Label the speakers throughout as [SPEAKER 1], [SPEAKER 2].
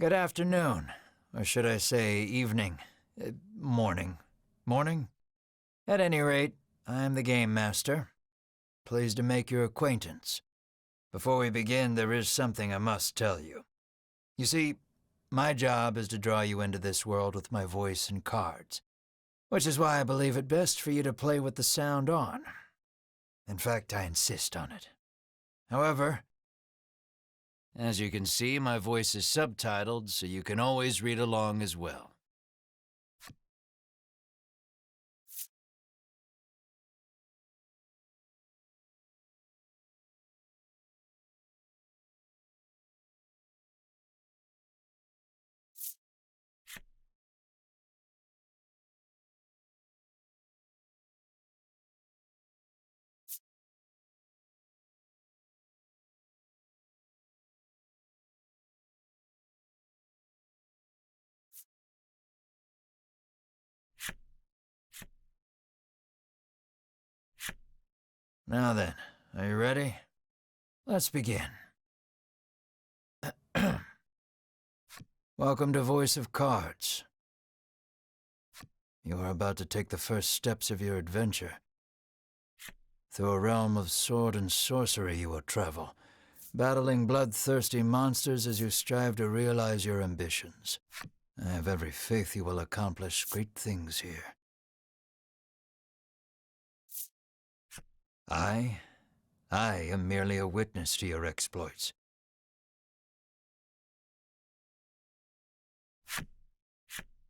[SPEAKER 1] Good afternoon, or should I say evening, morning. Morning? At any rate, I am the Game Master. Pleased to make your acquaintance. Before we begin, there is something I must tell you. You see, my job is to draw you into this world with my voice and cards, which is why I believe it best for you to play with the sound on. In fact, I insist on it. However, as you can see, my voice is subtitled, so you can always read along as well. Now then, are you ready? Let's begin. Welcome to Voice of Cards. You are about to take the first steps of your adventure. Through a realm of sword and sorcery you will travel, battling bloodthirsty monsters as you strive to realize your ambitions. I have every faith you will accomplish great things here. I am merely a witness to your exploits.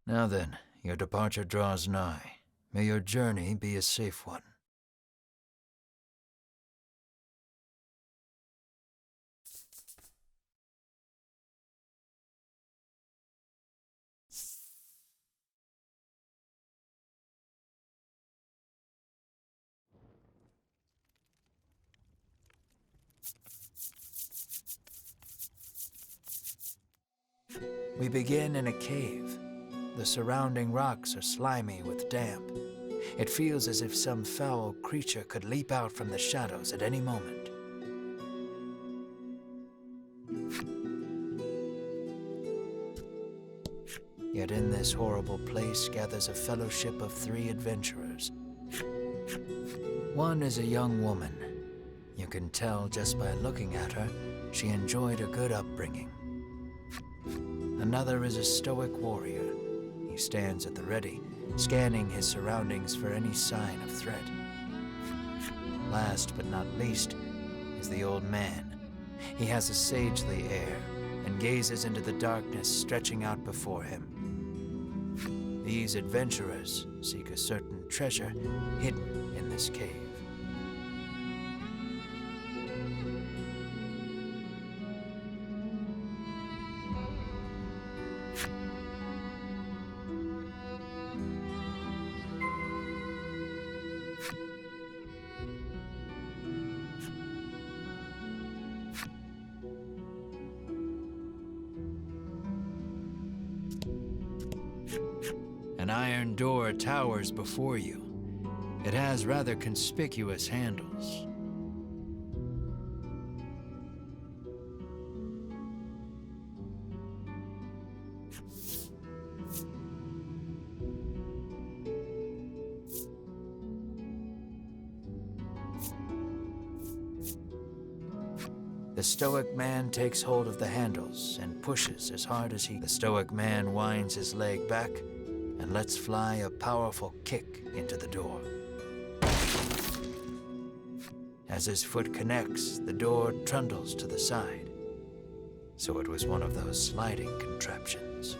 [SPEAKER 1] Now then, your departure draws nigh. May your journey be a safe one. We begin in a cave. The surrounding rocks are slimy with damp. It feels as if some foul creature could leap out from the shadows at any moment. Yet in this horrible place gathers a fellowship of 3 adventurers. One is a young woman. You can tell just by looking at her, she enjoyed a good upbringing. Another is a stoic warrior. He stands at the ready, scanning his surroundings for any sign of threat. Last but not least is the old man. He has a sagely air and gazes into the darkness stretching out before him. These adventurers seek a certain treasure hidden in this cave. An iron door towers before you. It has rather conspicuous handles. The stoic man takes hold of the handles and pushes as hard as he can. The stoic man winds his leg back and lets fly a powerful kick into the door. As his foot connects, the door trundles to the side. So it was one of those sliding contraptions.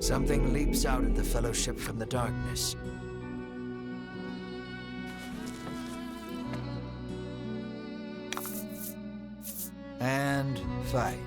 [SPEAKER 1] Something leaps out at the fellowship from the darkness. And fight.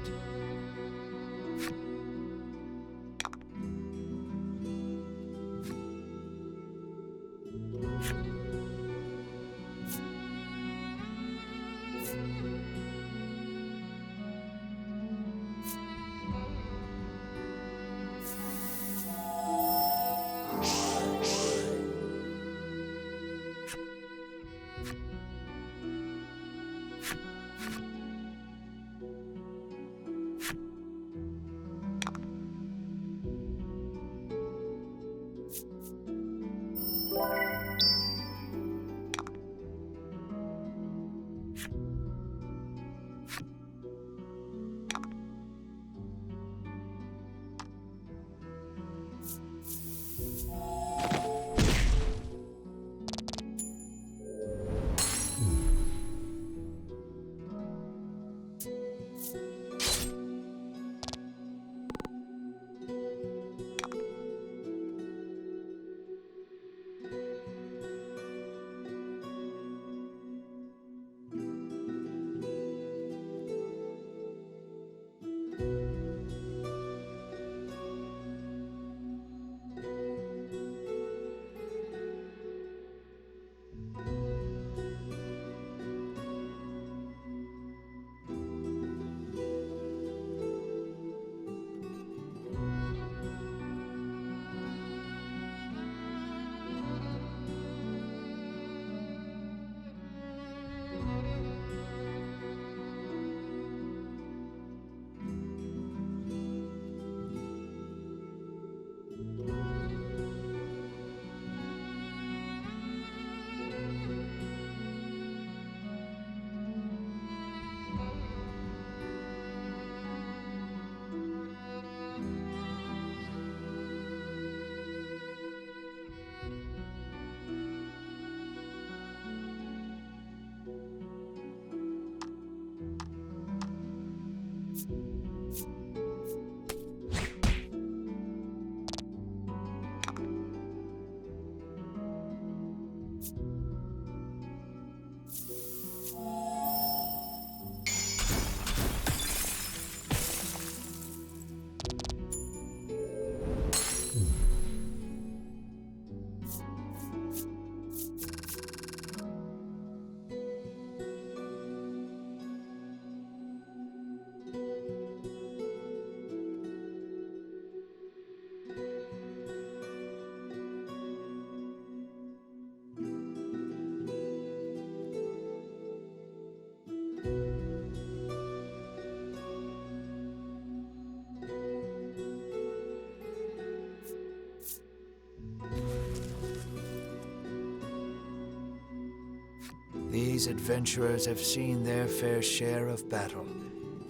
[SPEAKER 1] these adventurers have seen their fair share of battle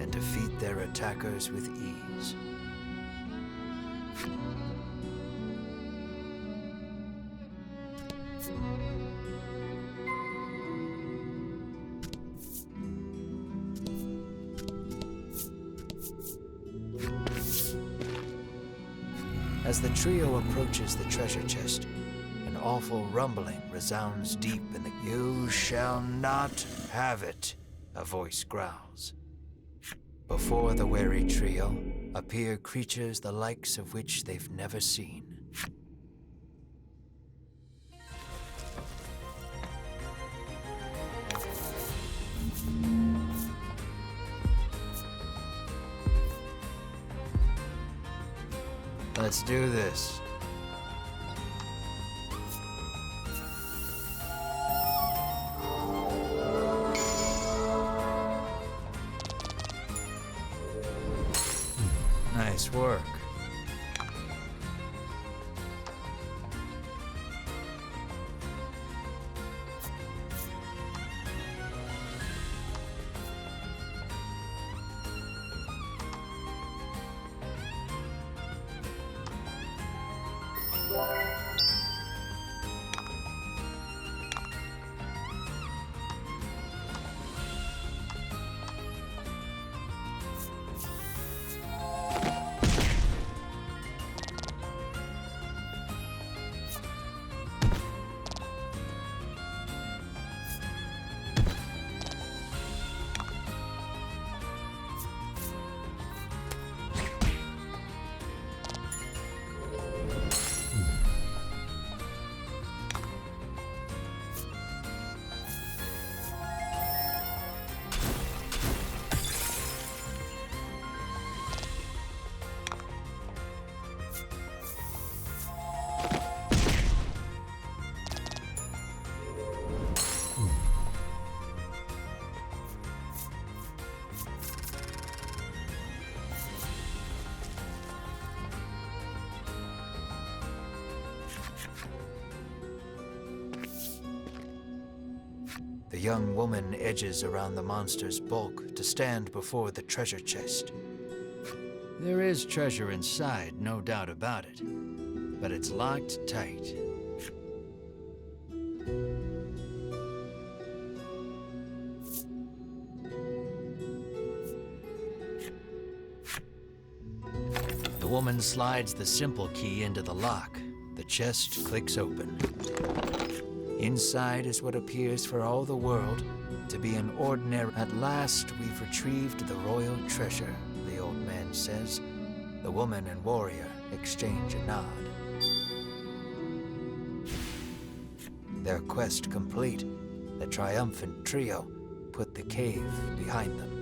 [SPEAKER 1] and defeat their attackers with ease. As the trio approaches the treasure chest, an awful rumbling resounds deep in the... "You shall not have it," a voice growls. Before the wary trio appear creatures the likes of which they've never seen. Let's do this. Nice work. The young woman edges around the monster's bulk to stand before the treasure chest. There is treasure inside, no doubt about it, but it's locked tight. The woman slides the simple key into the lock. The chest clicks open. Inside is what appears for all the world to be an ordinary... "At last we've retrieved the royal treasure," the old man says. The woman and warrior exchange a nod. Their quest complete, the triumphant trio put the cave behind them.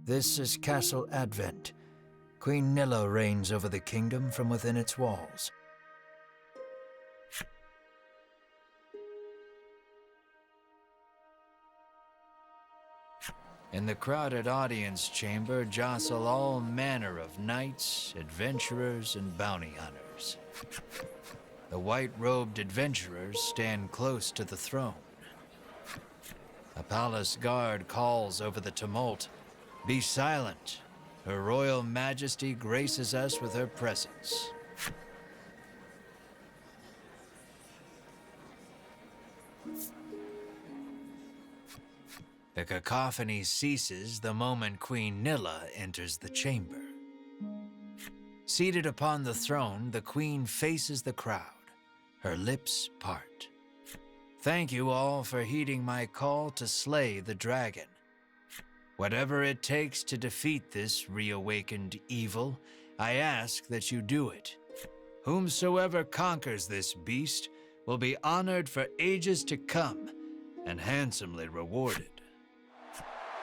[SPEAKER 1] This is Castle Advent. Queen Nilla reigns over the kingdom from within its walls. In the crowded audience chamber jostle all manner of knights, adventurers, and bounty hunters. cheers. The white-robed adventurers stand close to the throne. A palace guard calls over the tumult, "Be silent. Her Royal Majesty graces us with her presence." The cacophony ceases the moment Queen Nilla enters the chamber. Seated upon the throne, the Queen faces the crowd. Her lips part. "Thank you all for heeding my call to slay the dragon. Whatever it takes to defeat this reawakened evil, I ask that you do it. Whomsoever conquers this beast will be honored for ages to come and handsomely rewarded."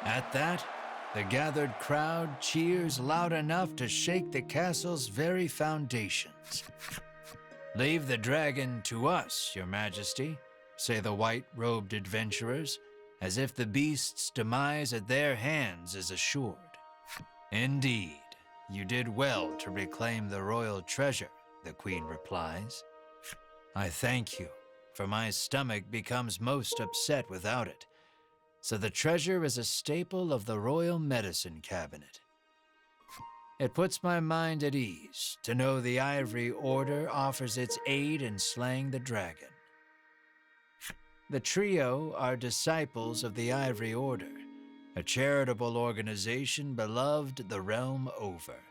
[SPEAKER 1] At that, the gathered crowd cheers loud enough to shake the castle's very foundations. "Leave the dragon to us, Your Majesty," say the white-robed adventurers, as if the beast's demise at their hands is assured. "Indeed, you did well to reclaim the royal treasure," the Queen replies. "I thank you, for my stomach becomes most upset without it. So the treasure is a staple of the royal medicine cabinet. It puts my mind at ease to know the Ivory Order offers its aid in slaying the dragon. The trio are disciples of the Ivory Order, a charitable organization beloved the realm over.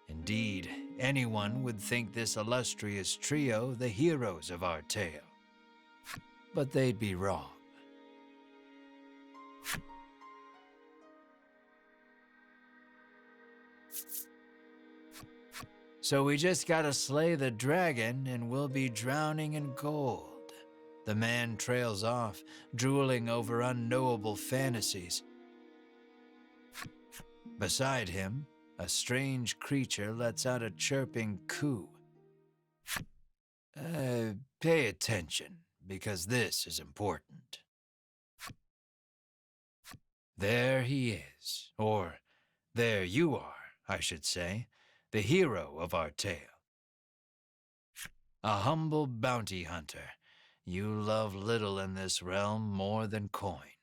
[SPEAKER 1] Indeed, anyone would think this illustrious trio the heroes of our tale. But they'd be wrong. So we just gotta slay the dragon and we'll be drowning in gold. The man trails off, drooling over unknowable fantasies. Beside him, a strange creature lets out a chirping coo. Pay attention, because this is important. There he is, or there you are, I should say, the hero of our tale. A humble bounty hunter. You love little in this realm more than coin.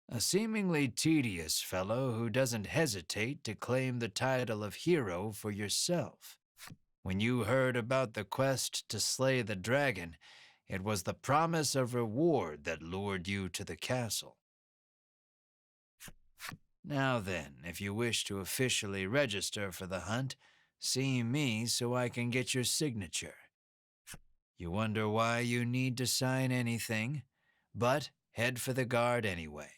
[SPEAKER 1] A seemingly tedious fellow who doesn't hesitate to claim the title of hero for yourself. When you heard about the quest to slay the dragon, it was the promise of reward that lured you to the castle. Now then, if you wish to officially register for the hunt, see me so I can get your signature. You wonder why you need to sign anything, but head for the guard anyway.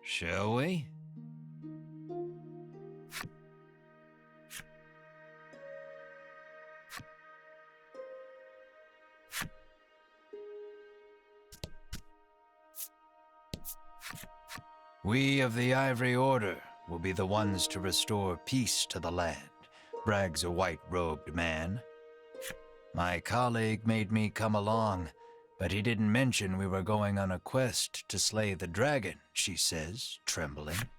[SPEAKER 1] Shall we? We of the Ivory Order will be the ones to restore peace to the land, brags a white-robed man. My colleague made me come along, but he didn't mention we were going on a quest to slay the dragon, she says, trembling.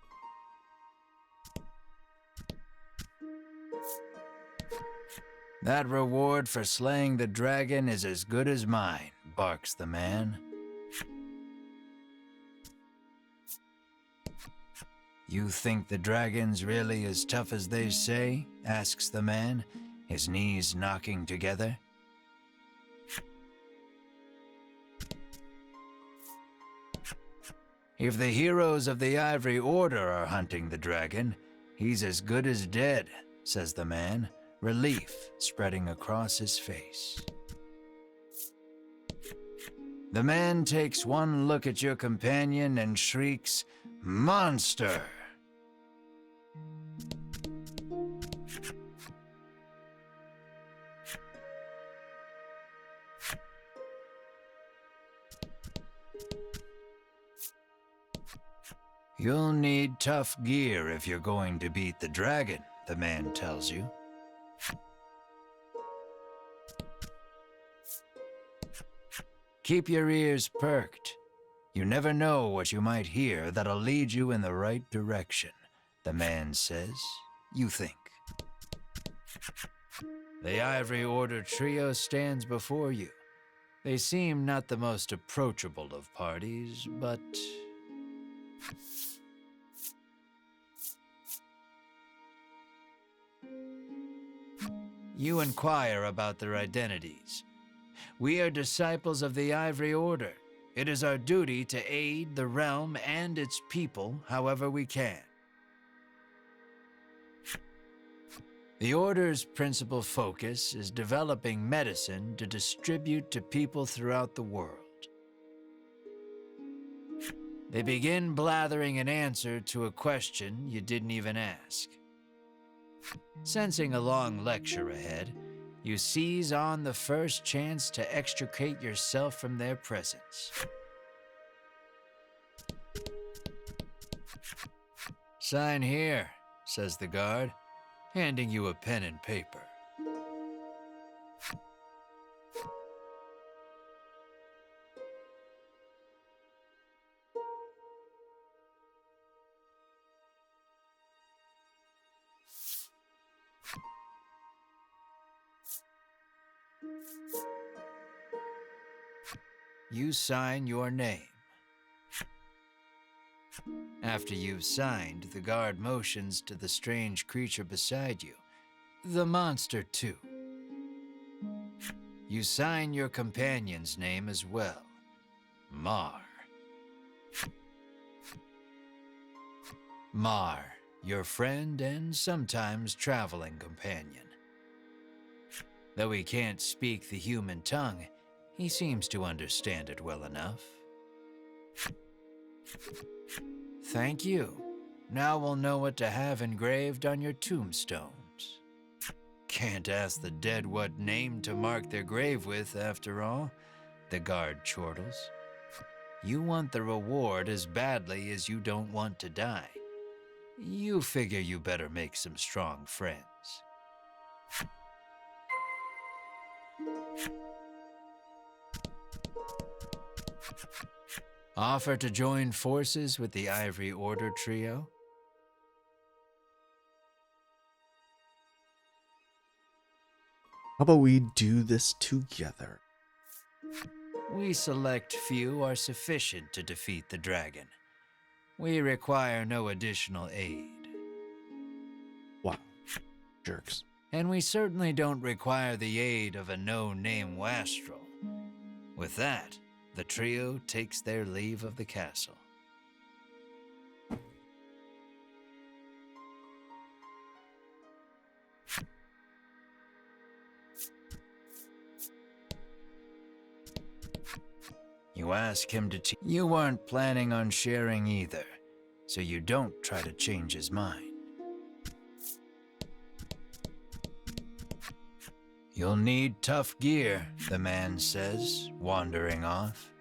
[SPEAKER 1] That reward for slaying the dragon is as good as mine, barks the man. You think the dragon's really as tough as they say? Asks the man, his knees knocking together. If the heroes of the Ivory Order are hunting the dragon, he's as good as dead, says the man, relief spreading across his face. The man takes one look at your companion and shrieks, "Monster!" You'll need tough gear if you're going to beat the dragon, the man tells you. Keep your ears perked. You never know what you might hear that'll lead you in the right direction. The man says, you think. The Ivory Order trio stands before you. They seem not the most approachable of parties, but... You inquire about their identities. We are disciples of the Ivory Order. It is our duty to aid the realm and its people however we can. The Order's principal focus is developing medicine to distribute to people throughout the world. They begin blathering an answer to a question you didn't even ask. Sensing a long lecture ahead, you seize on the first chance to extricate yourself from their presence. Sign here, says the guard, handing you a pen and paper. You sign your name. After you've signed, the guard motions to the strange creature beside you, the monster too. You sign your companion's name as well, Mar. Mar, your friend and sometimes traveling companion. Though he can't speak the human tongue, he seems to understand it well enough. Thank you. Now we'll know what to have engraved on your tombstones. Can't ask the dead what name to mark their grave with, after all, the guard chortles. You want the reward as badly as you don't want to die. You figure you better make some strong friends. Offer to join forces with the Ivory Order trio?
[SPEAKER 2] How about we do this together?
[SPEAKER 1] We select few are sufficient to defeat the dragon. We require no additional aid.
[SPEAKER 2] Wow. Jerks.
[SPEAKER 1] And we certainly don't require the aid of a no-name wastrel. With that, the trio takes their leave of the castle. You ask him to you weren't planning on sharing either, so you don't try to change his mind. You'll need tough gear, the man says, wandering off.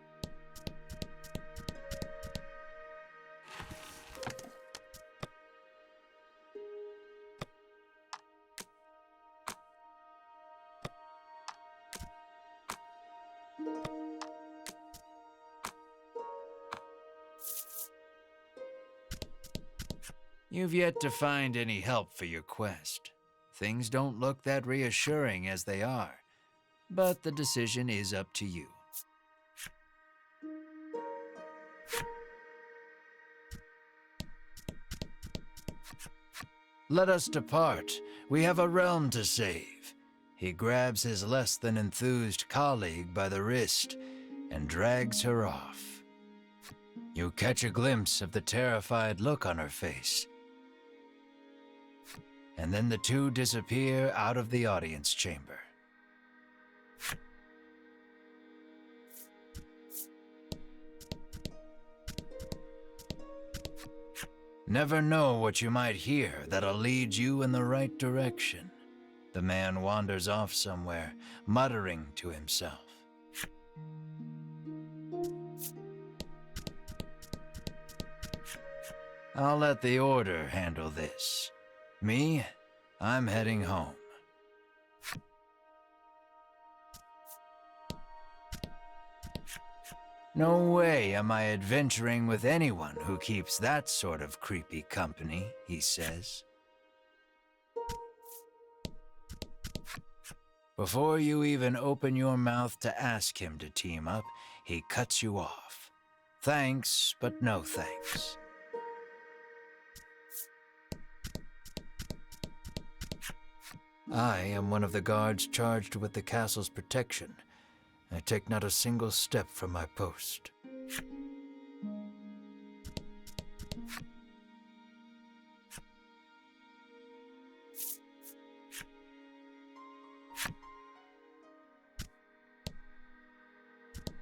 [SPEAKER 1] You've yet to find any help for your quest. Things don't look that reassuring as they are, but the decision is up to you. Let us depart. We have a realm to save. He grabs his less than enthused colleague by the wrist and drags her off. You catch a glimpse of the terrified look on her face. And then the two disappear out of the audience chamber. Never know what you might hear that'll lead you in the right direction. The man wanders off somewhere, muttering to himself. I'll let the Order handle this. Me, I'm heading home. No way am I adventuring with anyone who keeps that sort of creepy company, he says. Before you even open your mouth to ask him to team up, he cuts you off. Thanks, but no thanks. I am one of the guards charged with the castle's protection. I take not a single step from my post.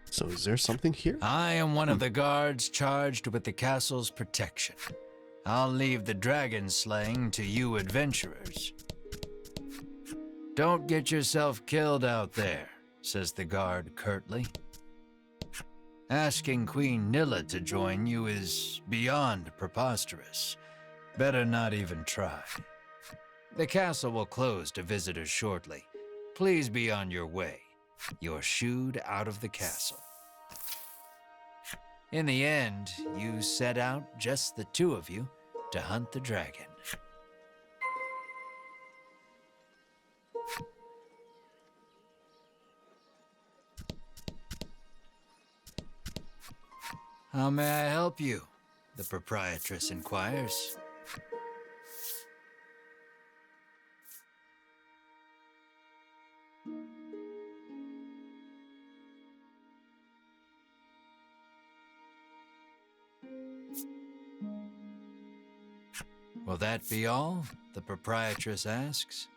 [SPEAKER 2] So is there something here?
[SPEAKER 1] I am one of the guards charged with the castle's protection. I'll leave the dragon slaying to you adventurers. Don't get yourself killed out there, says the guard curtly. Asking Queen Nilla to join you is beyond preposterous. Better not even try. The castle will close to visitors shortly. Please be on your way. You're shooed out of the castle. In the end, you set out, just the two of you, to hunt the dragon. How may I help you? The proprietress inquires. Will that be all? The proprietress asks.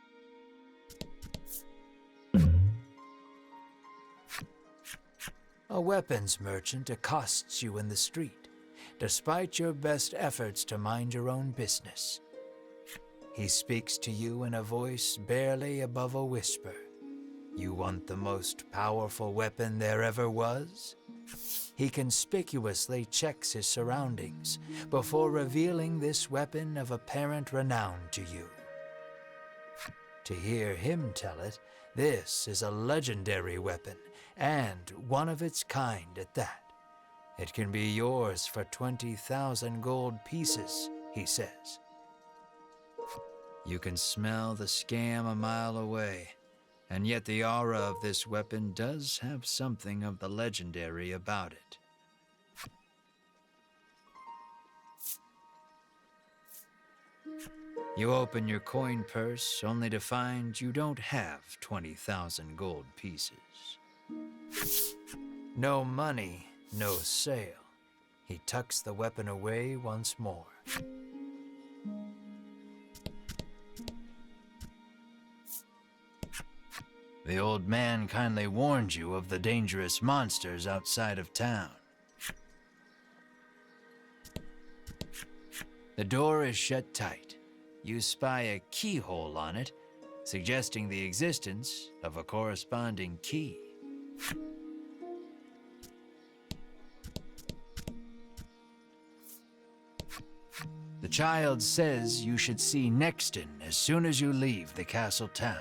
[SPEAKER 1] A weapons merchant accosts you in the street, despite your best efforts to mind your own business. He speaks to you in a voice barely above a whisper. You want the most powerful weapon there ever was? He conspicuously checks his surroundings before revealing this weapon of apparent renown to you. To hear him tell it, this is a legendary weapon, and one of its kind at that. It can be yours for 20,000 gold pieces, he says. You can smell the scam a mile away, and yet the aura of this weapon does have something of the legendary about it. You open your coin purse only to find you don't have 20,000 gold pieces. No money, no sale. He tucks the weapon away once more. The old man kindly warned you of the dangerous monsters outside of town. The door is shut tight. You spy a keyhole on it, suggesting the existence of a corresponding key. The child says you should see Nexton as soon as you leave the castle town.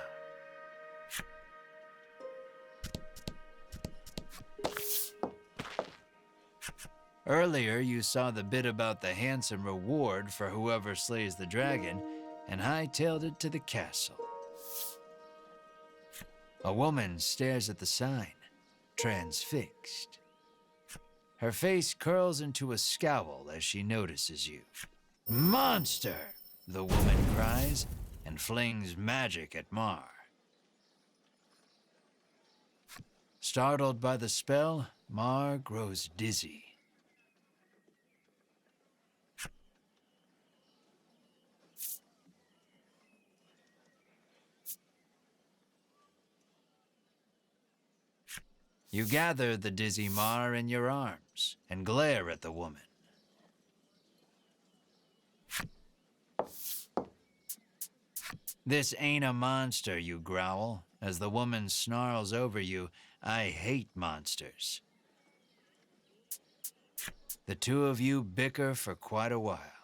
[SPEAKER 1] Earlier, you saw the bit about the handsome reward for whoever slays the dragon, and hightailed it to the castle. A woman stares at the sign, transfixed. Her face curls into a scowl as she notices you. "Monster!" the woman cries, and flings magic at Mar. Startled by the spell, Mar grows dizzy. You gather the dizzy Mar in your arms and glare at the woman. "This ain't a monster," you growl, as the woman snarls over you, "I hate monsters." The two of you bicker for quite a while.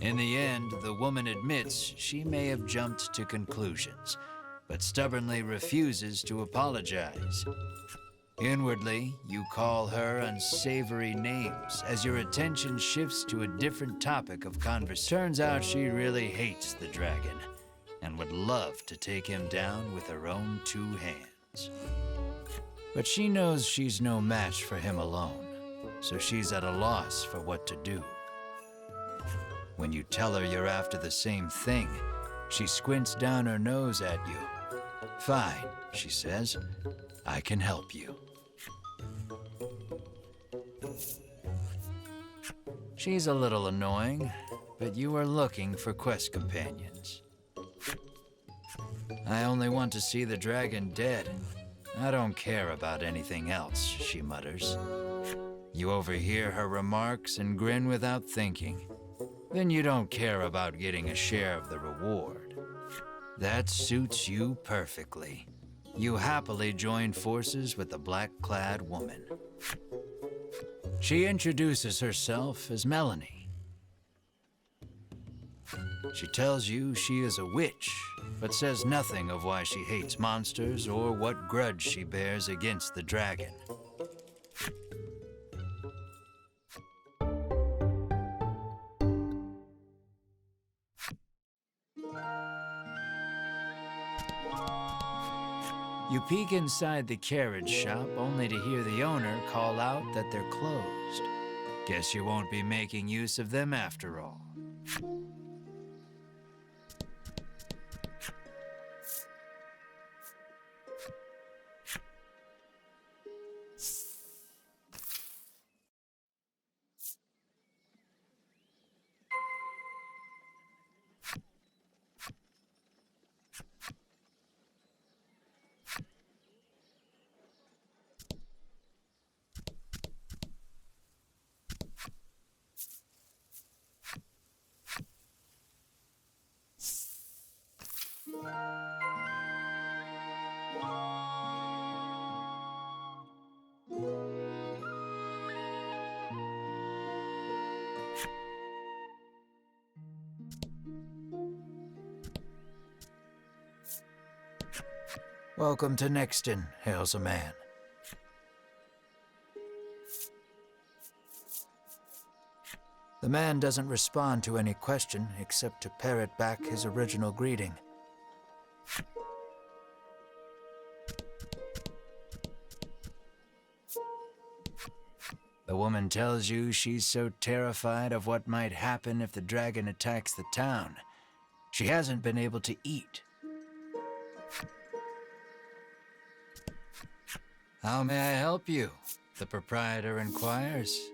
[SPEAKER 1] In the end, the woman admits she may have jumped to conclusions, but stubbornly refuses to apologize. Inwardly, you call her unsavory names as your attention shifts to a different topic of conversation. Turns out she really hates the dragon and would love to take him down with her own 2 hands. But she knows she's no match for him alone, so she's at a loss for what to do. When you tell her you're after the same thing, she squints down her nose at you. "Fine," she says, "I can help you." She's a little annoying, but you are looking for quest companions. "I only want to see the dragon dead. I don't care about anything else," she mutters. You overhear her remarks and grin without thinking. Then you don't care about getting a share of the reward. That suits you perfectly. You happily join forces with the black-clad woman. She introduces herself as Melanie. She tells you she is a witch, but says nothing of why she hates monsters or what grudge she bears against the dragon. You peek inside the carriage shop only to hear the owner call out that they're closed. Guess you won't be making use of them after all. "Welcome to Nexton," hails a man. The man doesn't respond to any question except to parrot back his original greeting. The woman tells you she's so terrified of what might happen if the dragon attacks the town, she hasn't been able to eat. "How may I help you?" the proprietor inquires.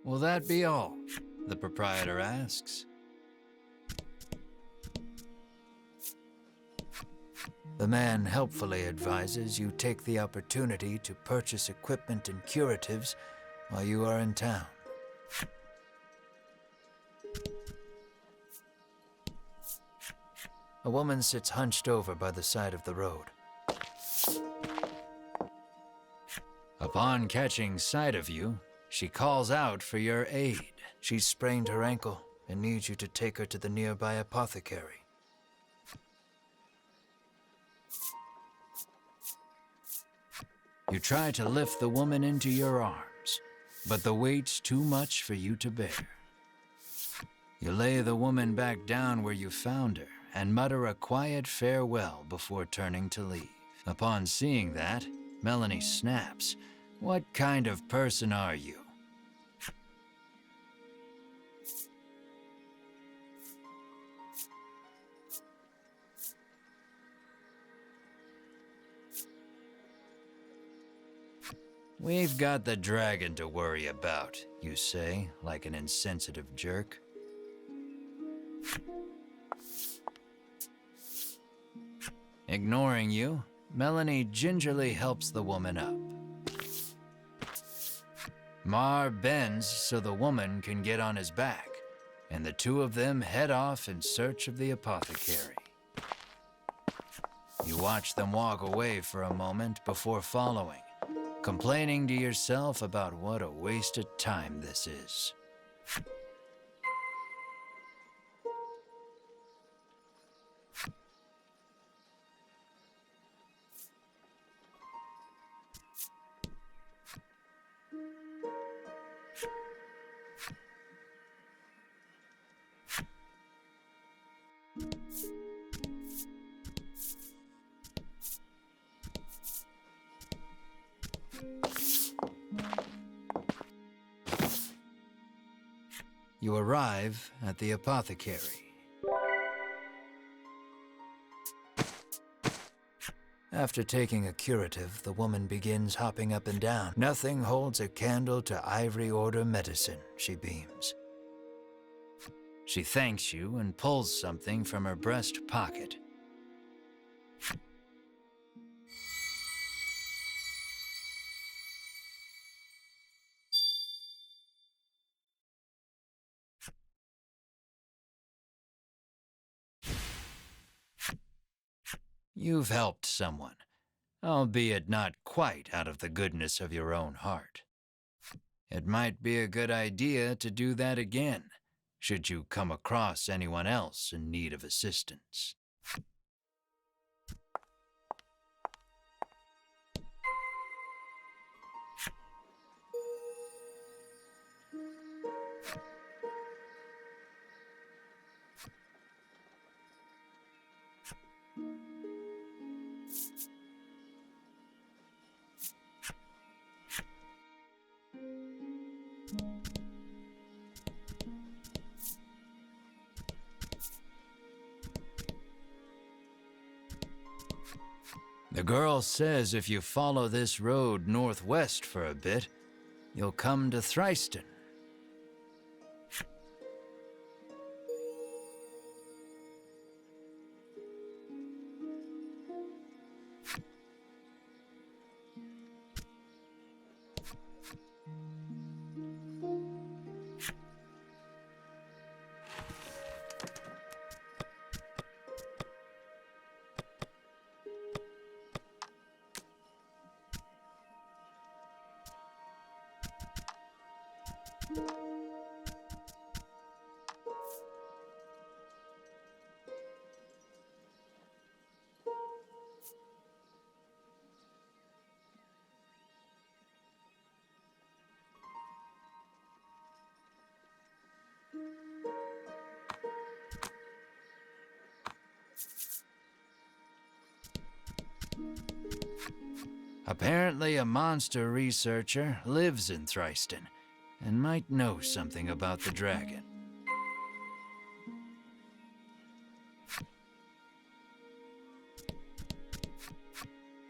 [SPEAKER 1] "Will that be all?" the proprietor asks. The man helpfully advises you take the opportunity to purchase equipment and curatives while you are in town. A woman sits hunched over by the side of the road. Upon catching sight of you, she calls out for your aid. She's sprained her ankle and needs you to take her to the nearby apothecary. You try to lift the woman into your arms, but the weight's too much for you to bear. You lay the woman back down where you found her and mutter a quiet farewell before turning to leave. Upon seeing that, Melanie snaps. "What kind of person are you?" "We've got the dragon to worry about," you say, like an insensitive jerk. Ignoring you, Melanie gingerly helps the woman up. Mar bends so the woman can get on his back, and the two of them head off in search of the apothecary. You watch them walk away for a moment before following, complaining to yourself about what a wasted time this is. You arrive at the apothecary. After taking a curative, the woman begins hopping up and down. Nothing holds a candle to Ivory Order medicine, she beams. She thanks you and pulls something from her breast pocket. You've helped someone, albeit not quite out of the goodness of your own heart. It might be a good idea to do that again, should you come across anyone else in need of assistance. The girl says if you follow this road northwest for a bit, you'll come to Thriston. Apparently a monster researcher lives in Thriston and might know something about the dragon.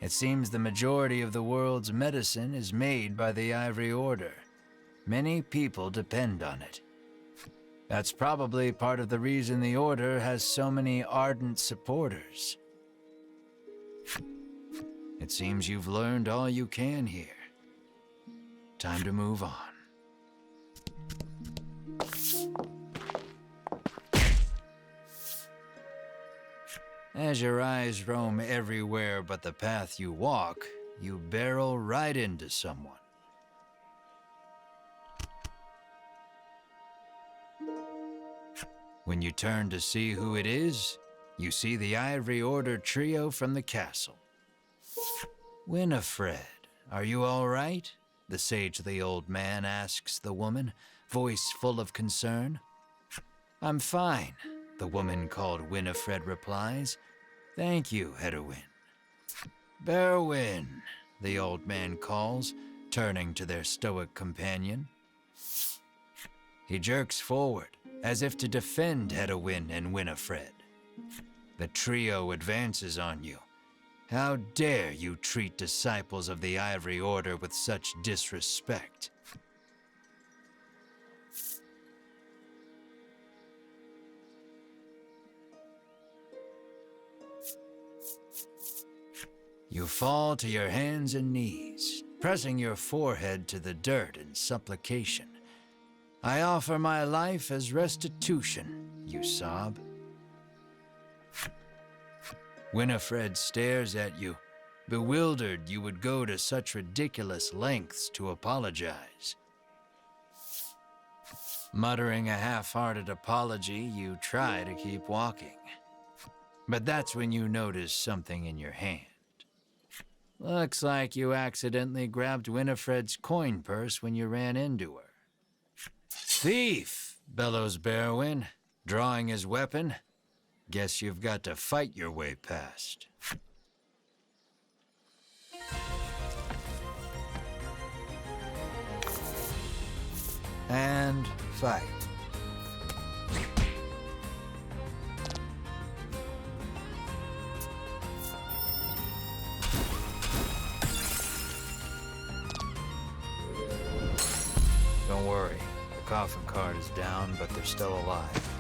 [SPEAKER 1] It seems the majority of the world's medicine is made by the Ivory Order. Many people depend on it. That's probably part of the reason the Order has so many ardent supporters. It seems you've learned all you can here. Time to move on. As your eyes roam everywhere but the path you walk, you barrel right into someone. When you turn to see who it is, you see the Ivory Order trio from the castle. Winifred, are you all right? The sagely old man asks the woman, voice full of concern. I'm fine, the woman called Winifred replies. Thank you, Hedwin. Berwin, the old man calls, turning to their stoic companion. He jerks forward, as if to defend Hedwin and Winifred. The trio advances on you. How dare you treat disciples of the Ivory Order with such disrespect? You fall to your hands and knees, pressing your forehead to the dirt in supplication. I offer my life as restitution, you sob. Winifred stares at you. Bewildered, you would go to such ridiculous lengths to apologize. Muttering a half-hearted apology, you try to keep walking. But that's when you notice something in your hand. Looks like you accidentally grabbed Winifred's coin purse when you ran into her. Thief, bellows Berwin, drawing his weapon. Guess you've got to fight your way past. And fight. Don't worry, the coffin card is down, but they're still alive.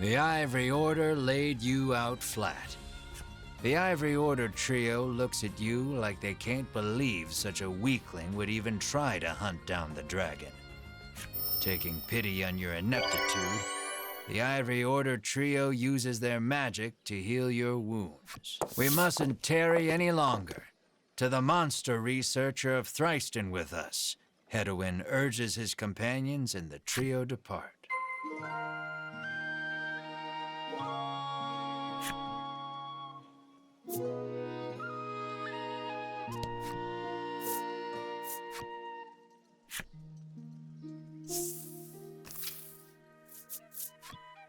[SPEAKER 1] The Ivory Order laid you out flat. The Ivory Order trio looks at you like they can't believe such a weakling would even try to hunt down the dragon. Taking pity on your ineptitude, the Ivory Order trio uses their magic to heal your wounds. We mustn't tarry any longer. To the monster researcher of Thriston with us, Hedwin urges his companions and the trio depart.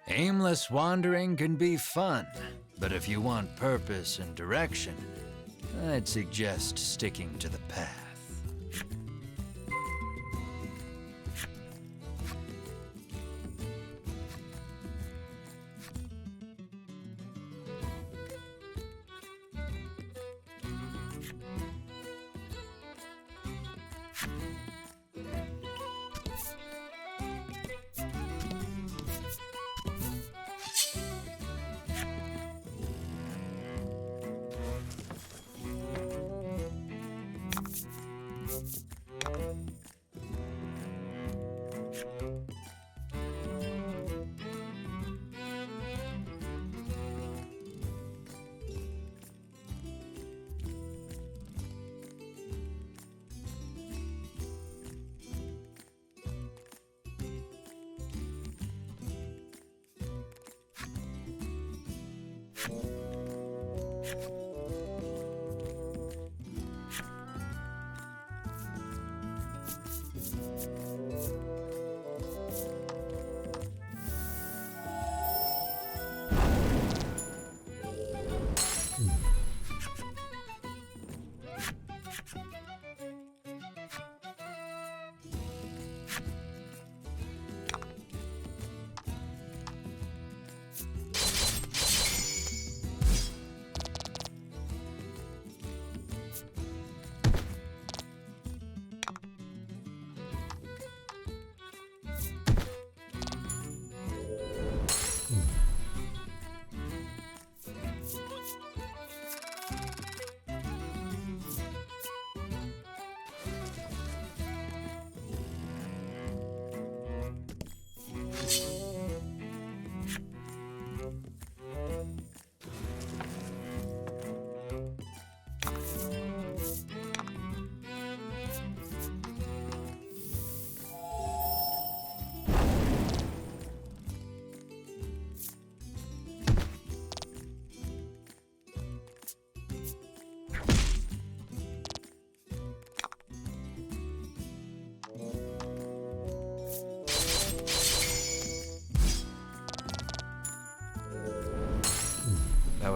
[SPEAKER 1] Aimless wandering can be fun, but if you want purpose and direction, I'd suggest sticking to the path.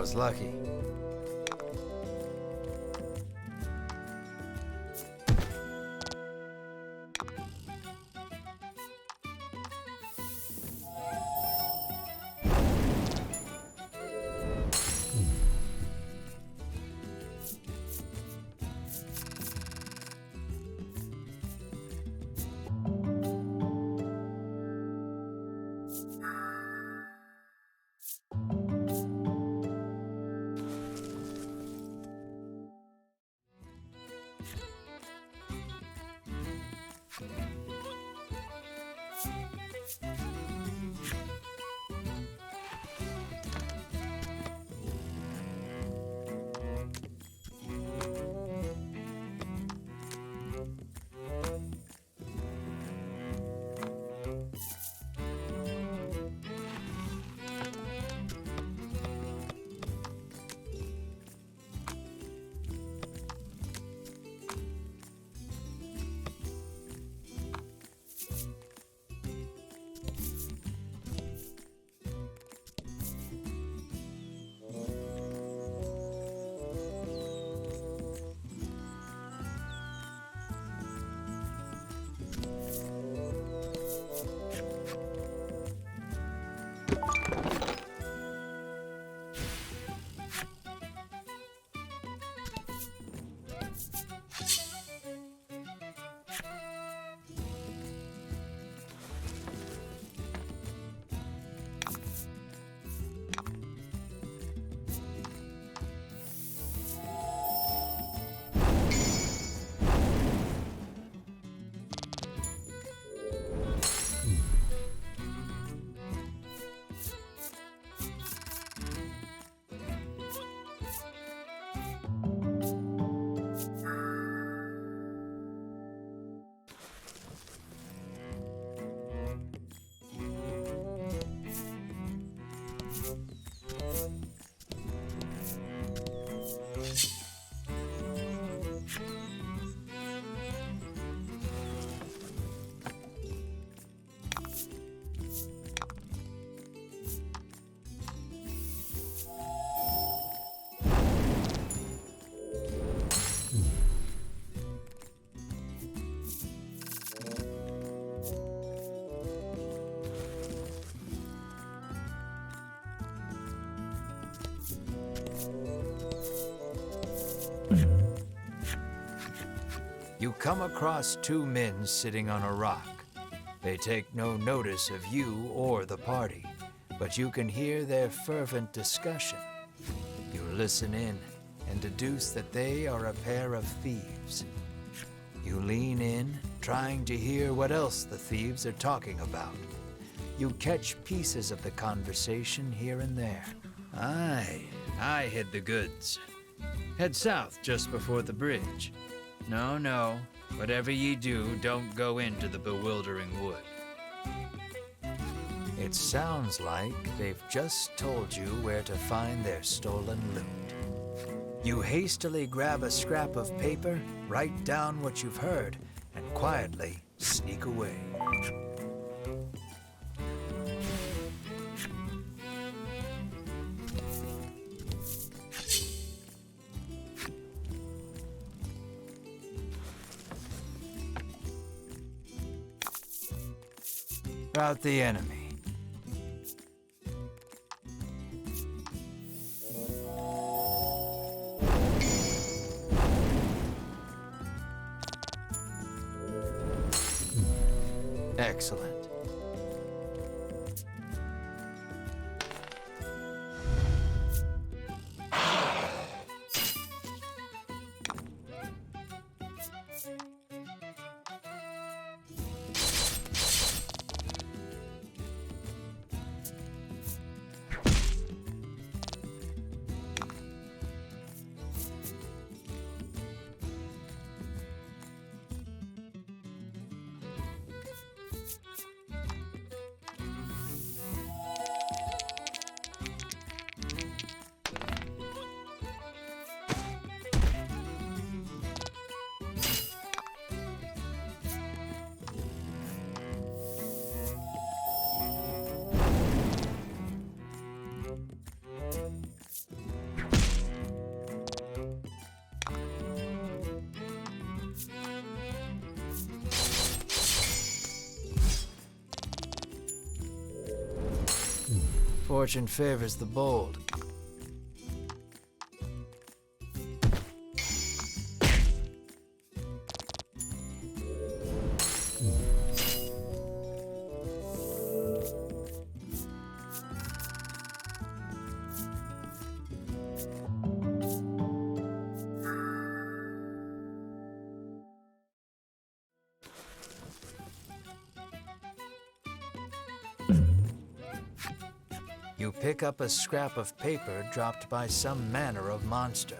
[SPEAKER 1] was lucky. You come across two men sitting on a rock. They take no notice of you or the party, but you can hear their fervent discussion. You listen in and deduce that they are a pair of thieves. You lean in, trying to hear what else the thieves are talking about. You catch pieces of the conversation here and there. I hid the goods. Head south just before the bridge. No, whatever ye do, don't go into the bewildering wood. It sounds like they've just told you where to find their stolen loot. You hastily grab a scrap of paper, write down what you've heard, and quietly sneak away. About the enemy. Excellent. Fortune favors the bold. You pick up a scrap of paper dropped by some manner of monster.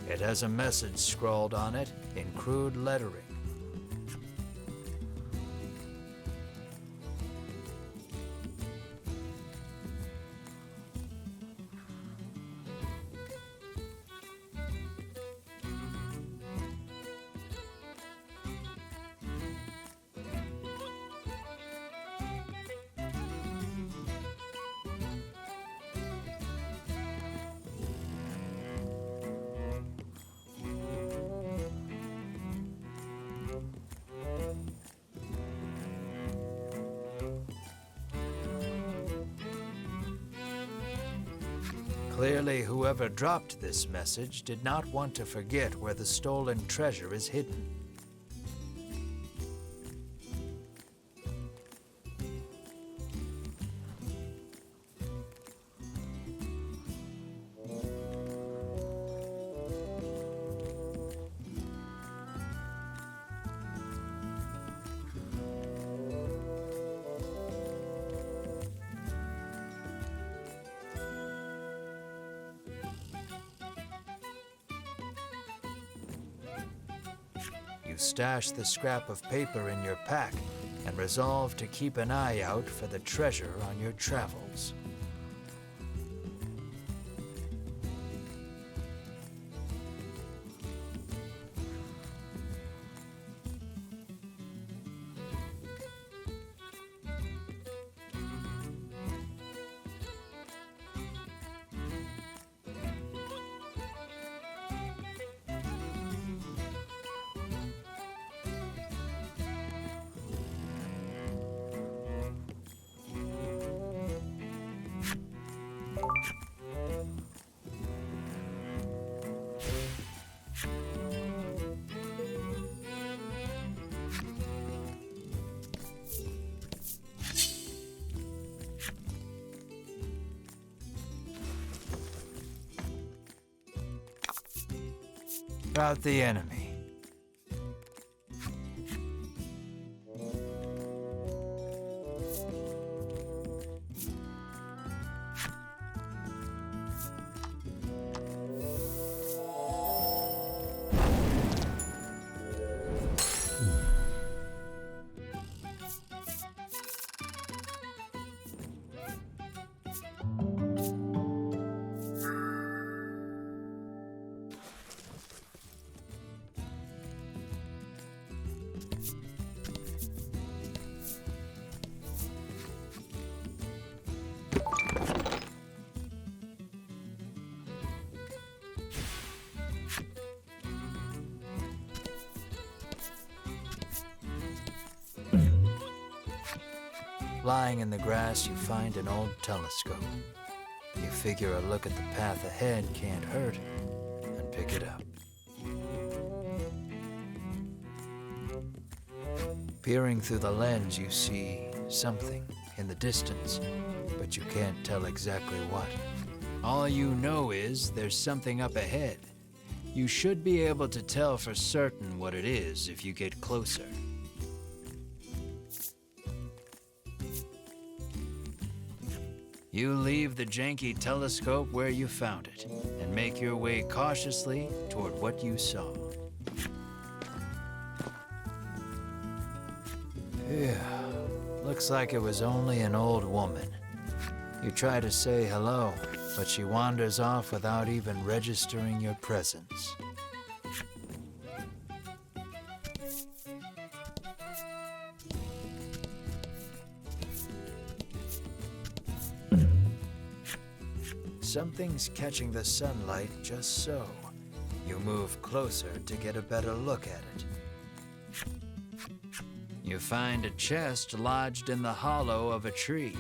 [SPEAKER 1] It has a message scrawled on it in crude lettering. Clearly, whoever dropped this message did not want to forget where the stolen treasure is hidden. You stash the scrap of paper in your pack and resolve to keep an eye out for the treasure on your travels. About the enemy. Lying in the grass, you find an old telescope. You figure a look at the path ahead can't hurt, and pick it up. Peering through the lens, you see something in the distance, but you can't tell exactly what. All you know is there's something up ahead. You should be able to tell for certain what it is if you get closer. You leave the janky telescope where you found it and make your way cautiously toward what you saw. Phew. Looks like it was only an old woman. You try to say hello, but she wanders off without even registering your presence. Something's catching the sunlight just so. You move closer to get a better look at it. You find a chest lodged in the hollow of a tree.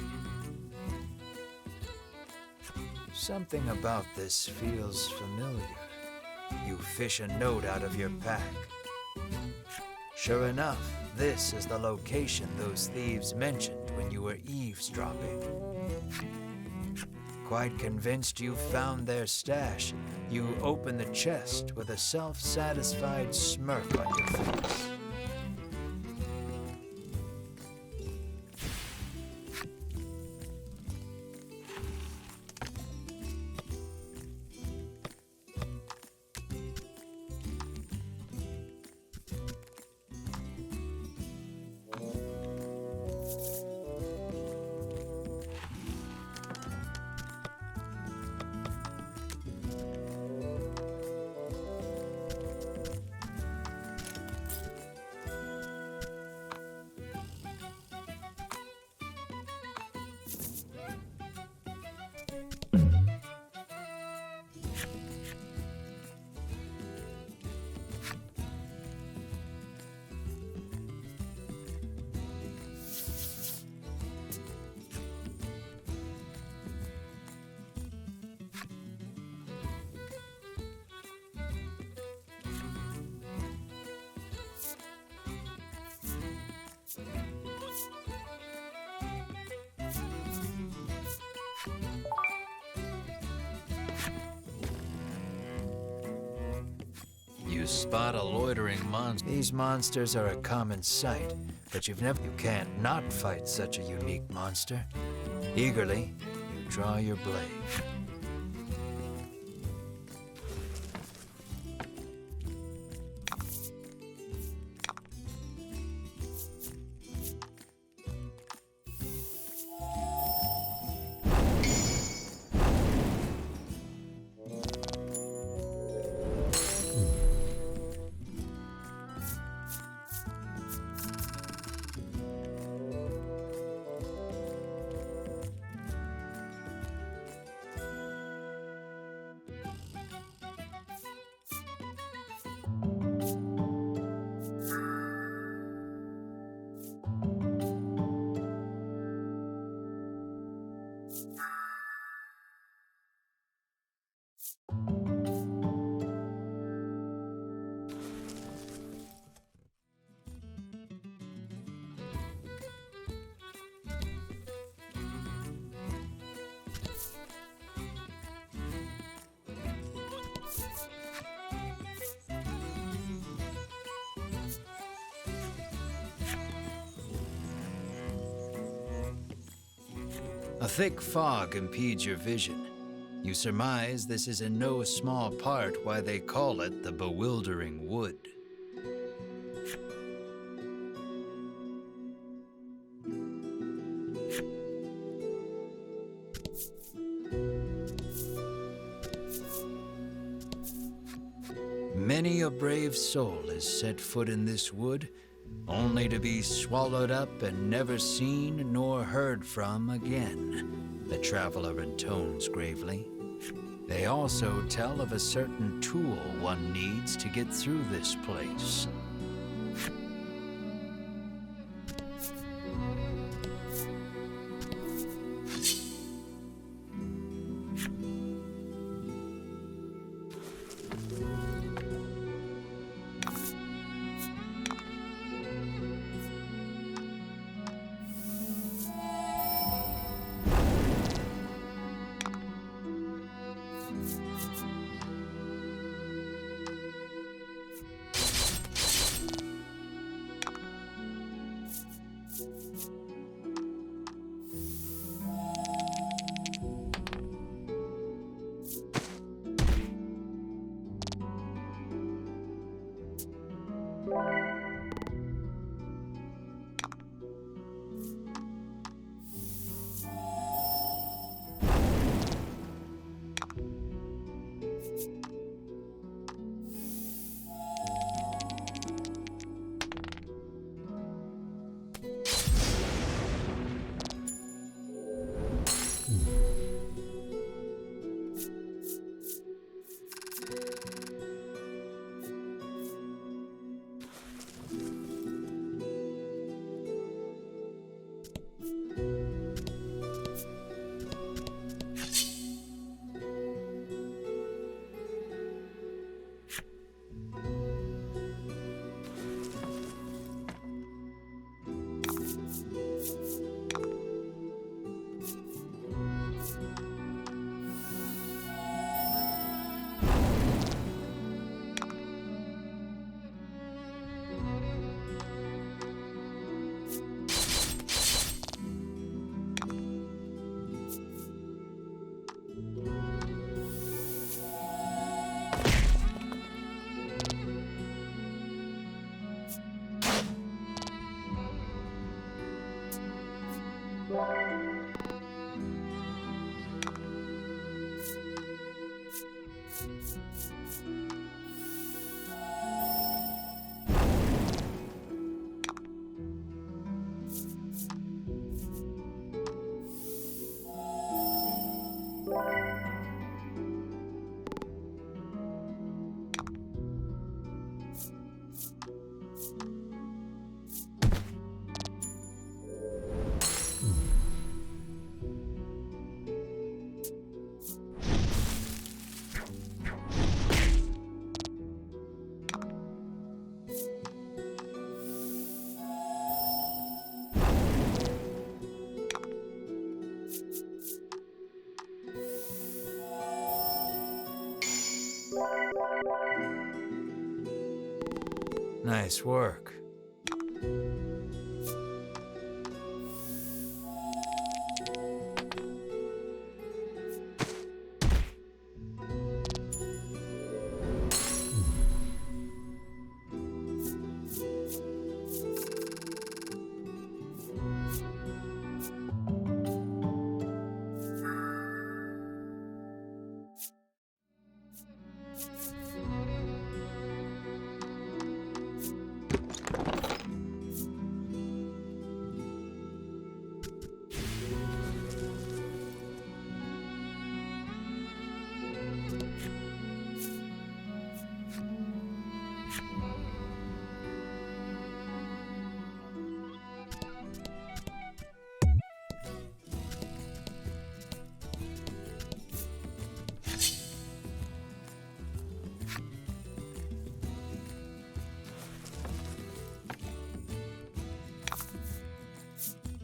[SPEAKER 1] Something about this feels familiar. You fish a note out of your pack. Sure enough, this is the location those thieves mentioned when you were eavesdropping. Quite convinced you found their stash, you open the chest with a self-satisfied smirk on your face. You spot a loitering monster. These monsters are a common sight, but you can't not fight such a unique monster. Eagerly, you draw your blade. A thick fog impedes your vision. You surmise this is in no small part why they call it the Bewildering Wood. Many a brave soul has set foot in this wood, only to be swallowed up and never seen nor heard from again, the traveler intones gravely. They also tell of a certain tool one needs to get through this place. Nice work.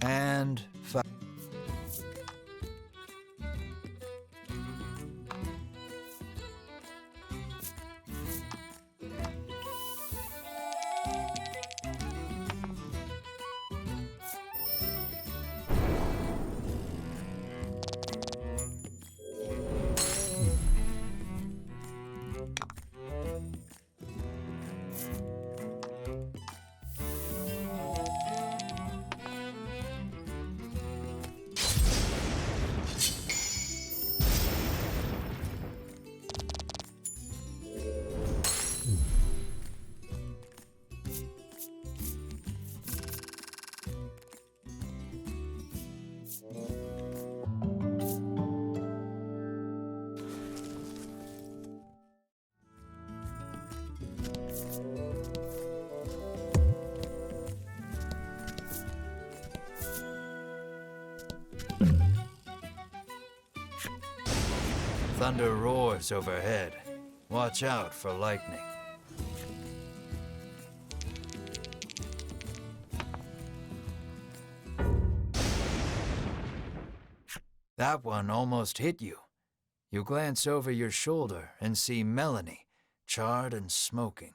[SPEAKER 1] And thunder roars overhead. Watch out for lightning. That one almost hit you. You glance over your shoulder and see Melanie, charred and smoking.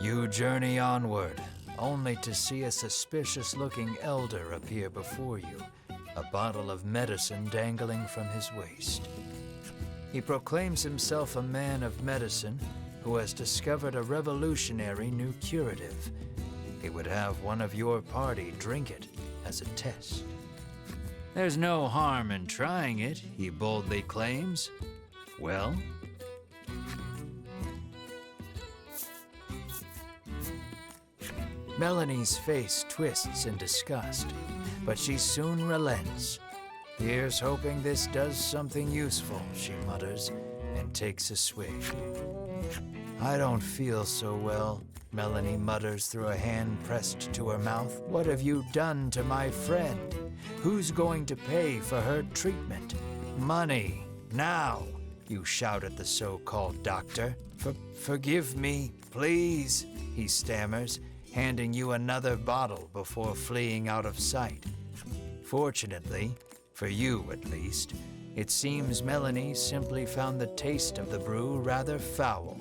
[SPEAKER 1] You journey onward, only to see a suspicious-looking elder appear before you, a bottle of medicine dangling from his waist. He proclaims himself a man of medicine who has discovered a revolutionary new curative. He would have one of your party drink it as a test. There's no harm in trying it, he boldly claims. Well? Melanie's face twists in disgust, but she soon relents. Here's hoping this does something useful, she mutters, and takes a swig. I don't feel so well, Melanie mutters through a hand pressed to her mouth. What have you done to my friend? Who's going to pay for her treatment? Money, now, you shout at the so-called doctor. Forgive me, please, he stammers, handing you another bottle before fleeing out of sight. Fortunately, for you at least, it seems Melanie simply found the taste of the brew rather foul.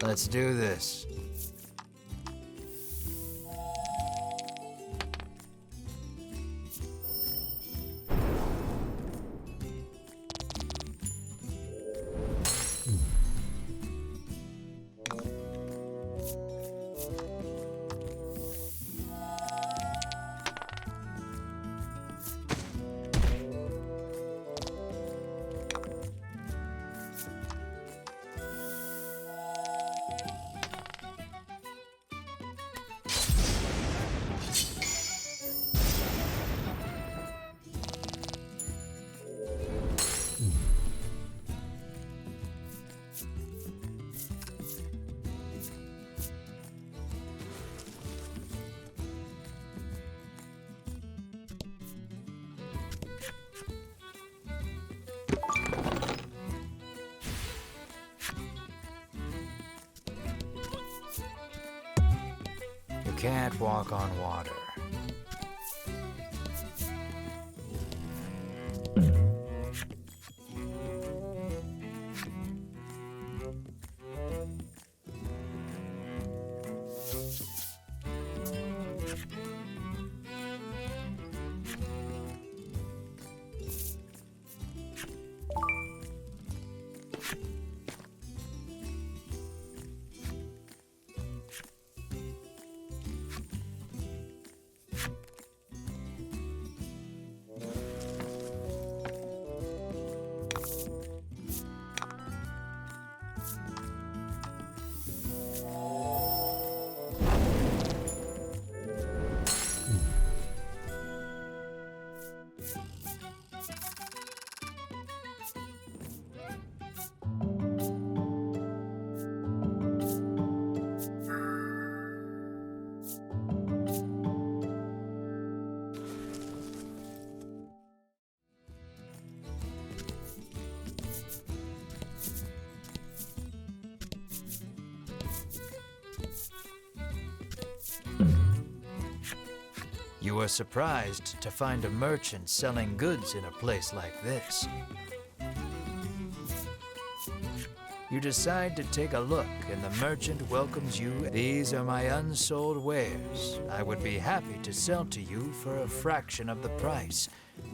[SPEAKER 1] Let's do this. You can't walk on water. You were surprised to find a merchant selling goods in a place like this. You decide to take a look, and the merchant welcomes you. These are my unsold wares. I would be happy to sell to you for a fraction of the price,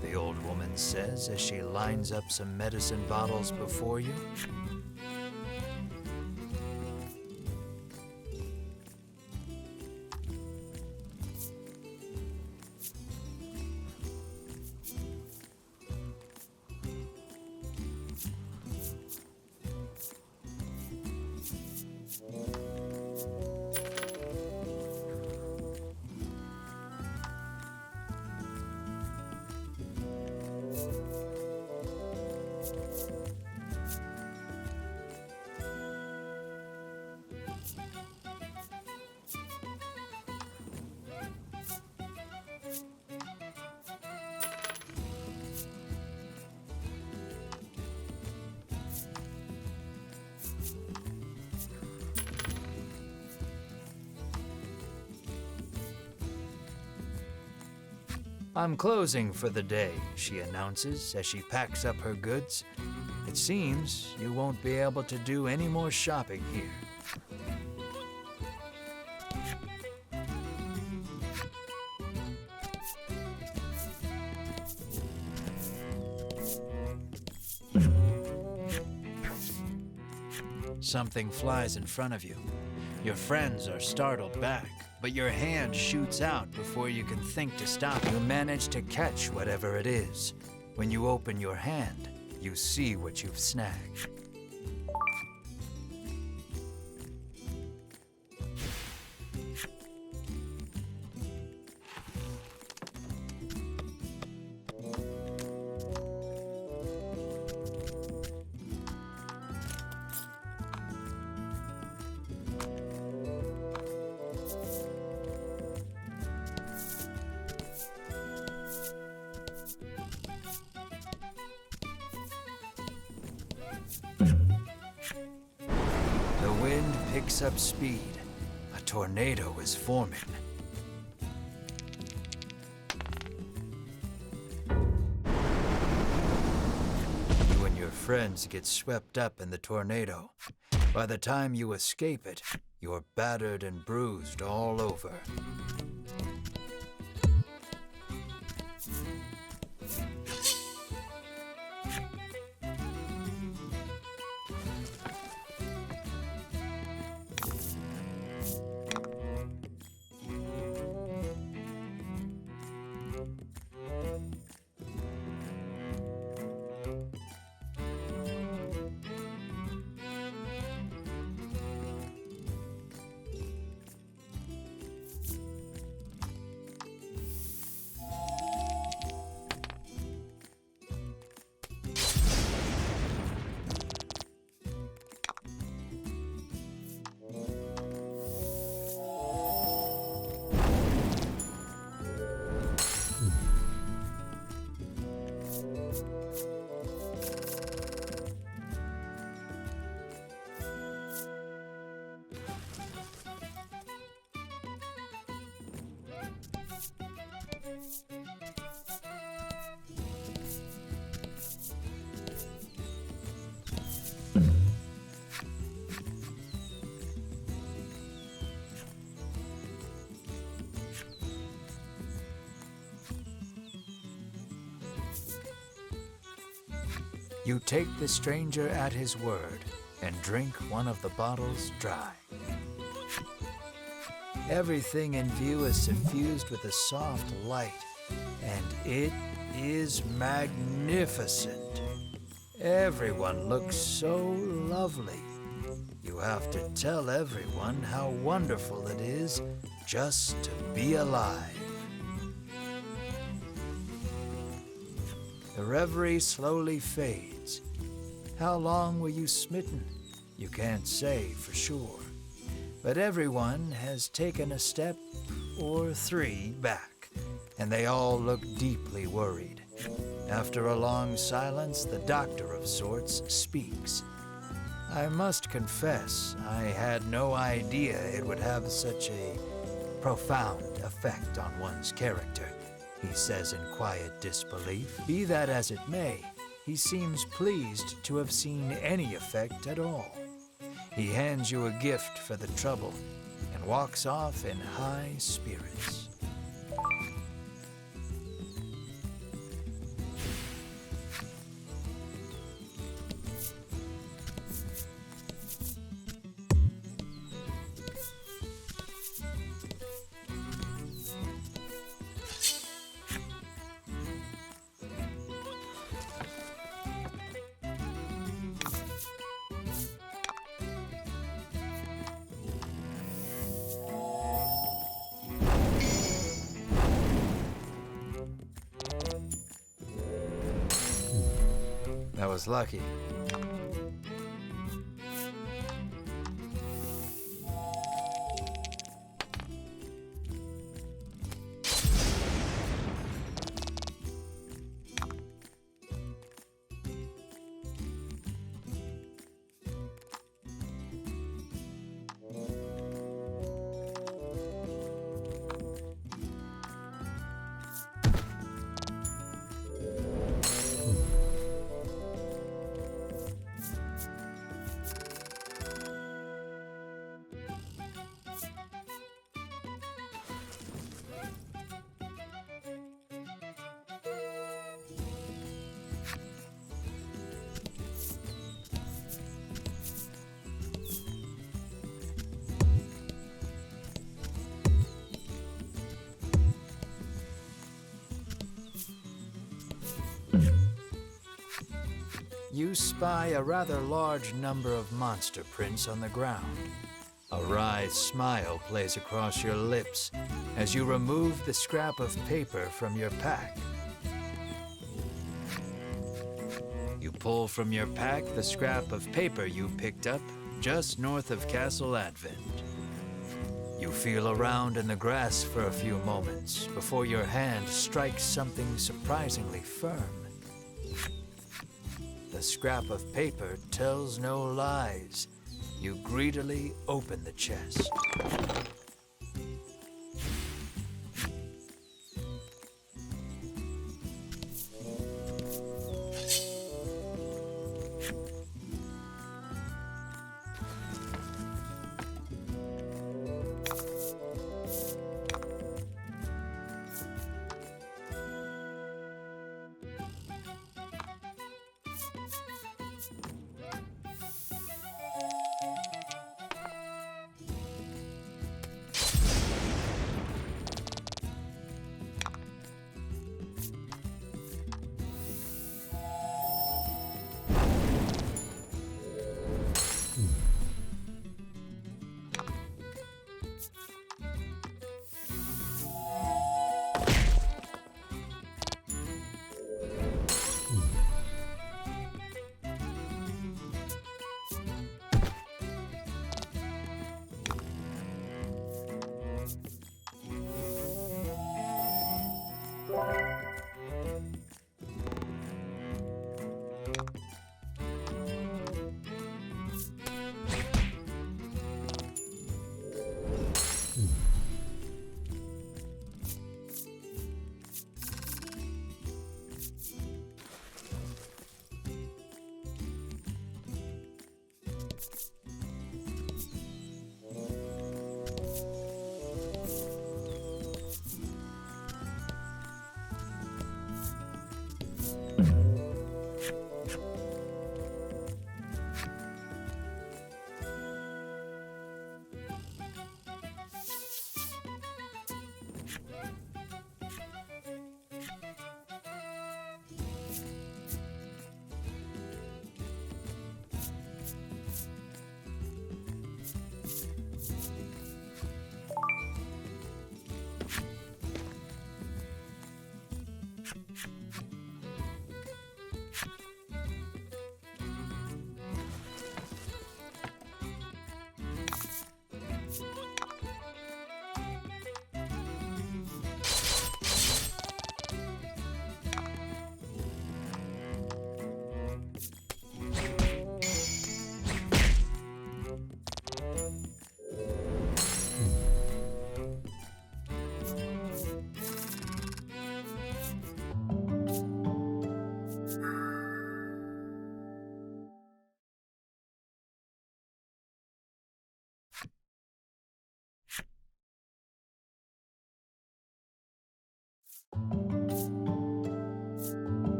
[SPEAKER 1] the old woman says as she lines up some medicine bottles before you. I'm closing for the day, she announces as she packs up her goods. It seems you won't be able to do any more shopping here. Something flies in front of you. Your friends are startled back, but your hand shoots out before you can think to stop. You manage to catch whatever it is. When you open your hand, you see what you've snagged. The wind picks up speed. A tornado is forming. friends get swept up in the tornado. By the time you escape it, you're battered and bruised all over. You take the stranger at his word and drink one of the bottles dry. Everything in view is suffused with a soft light, and it is magnificent. Everyone looks so lovely. You have to tell everyone how wonderful it is just to be alive. The reverie slowly fades. How long were you smitten? You can't say for sure. But everyone has taken a step or three back, and they all look deeply worried. After a long silence, the doctor of sorts speaks. I must confess, I had no idea it would have such a profound effect on one's character, he says in quiet disbelief. Be that as it may, he seems pleased to have seen any effect at all. He hands you a gift for the trouble and walks off in high spirits. That was lucky. You spy a rather large number of monster prints on the ground. A wry smile plays across your lips as you remove the scrap of paper from your pack. You pull from your pack the scrap of paper you picked up just north of Castle Advent. You feel around in the grass for a few moments before your hand strikes something surprisingly firm. The scrap of paper tells no lies. You greedily open the chest.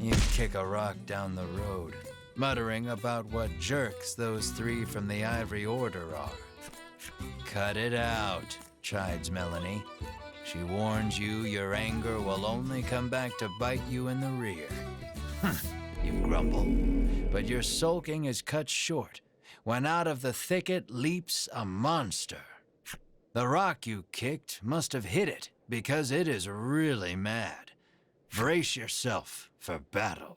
[SPEAKER 1] You kick a rock down the road, muttering about what jerks those three from the Ivory Order are. Cut it out, chides Melanie. She warns you your anger will only come back to bite you in the rear. You grumble, but your sulking is cut short when out of the thicket leaps a monster. The rock you kicked must have hit it because it is really mad. Brace yourself for battle.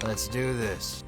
[SPEAKER 1] Let's do this.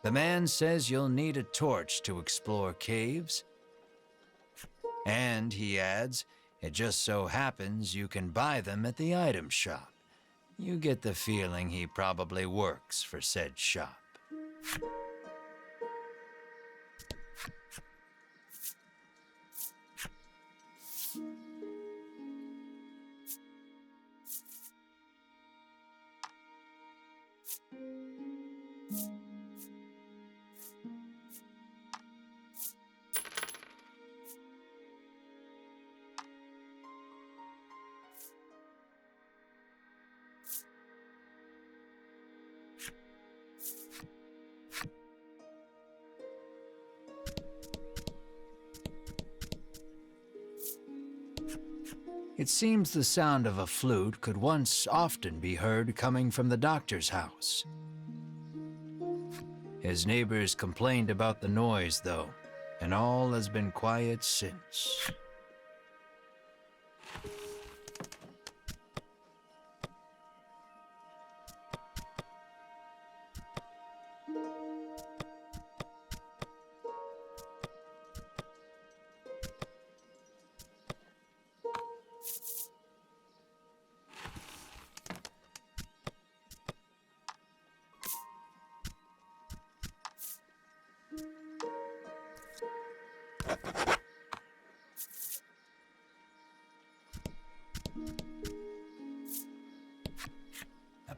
[SPEAKER 1] The man says you'll need a torch to explore caves. And, he adds, it just so happens you can buy them at the item shop. You get the feeling he probably works for said shop. It seems the sound of a flute could once often be heard coming from the doctor's house. His neighbors complained about the noise, though, and all has been quiet since.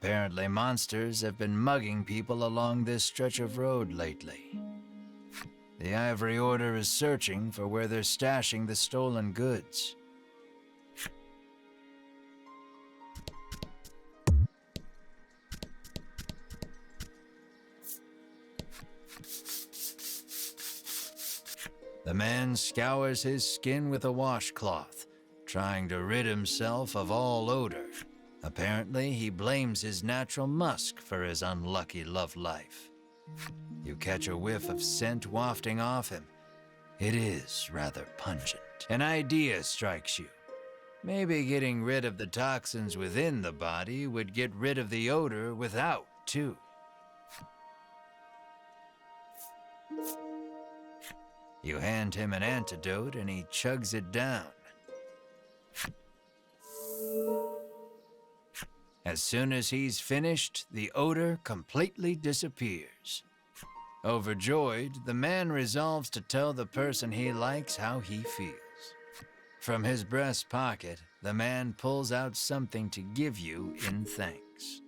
[SPEAKER 1] Apparently, monsters have been mugging people along this stretch of road lately. The Ivory Order is searching for where they're stashing the stolen goods. The man scours his skin with a washcloth, trying to rid himself of all odor. Apparently, he blames his natural musk for his unlucky love life. You catch a whiff of scent wafting off him. It is rather pungent. An idea strikes you. Maybe getting rid of the toxins within the body would get rid of the odor without, too. You hand him an antidote and he chugs it down. As soon as he's finished, the odor completely disappears. Overjoyed, the man resolves to tell the person he likes how he feels. From his breast pocket, the man pulls out something to give you in thanks.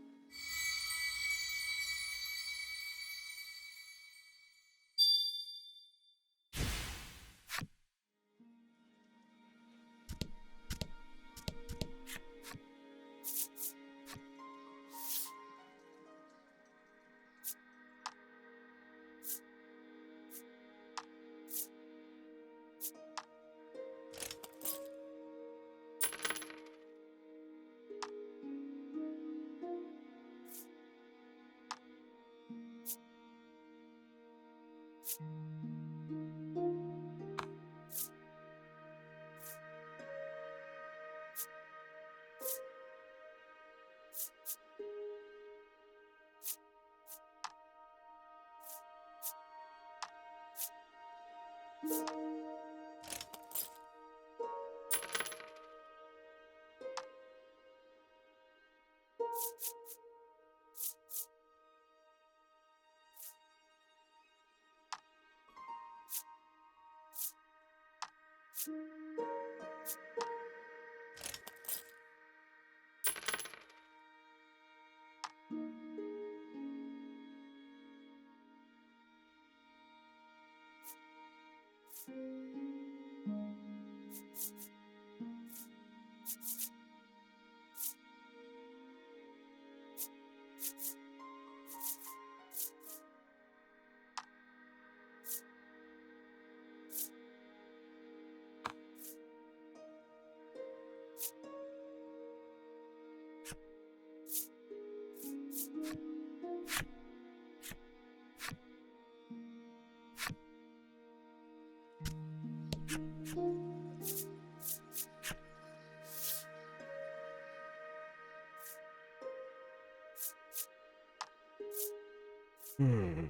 [SPEAKER 2] Hmm.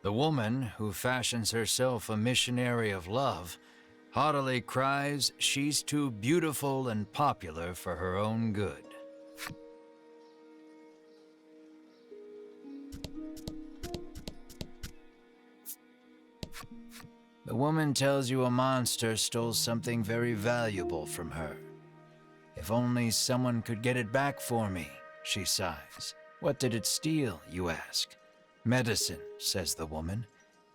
[SPEAKER 1] The woman who fashions herself a missionary of love haughtily cries she's too beautiful and popular for her own good. The woman tells you a monster stole something very valuable from her. If only someone could get it back for me, she sighs. What did it steal, you ask? Medicine, says the woman,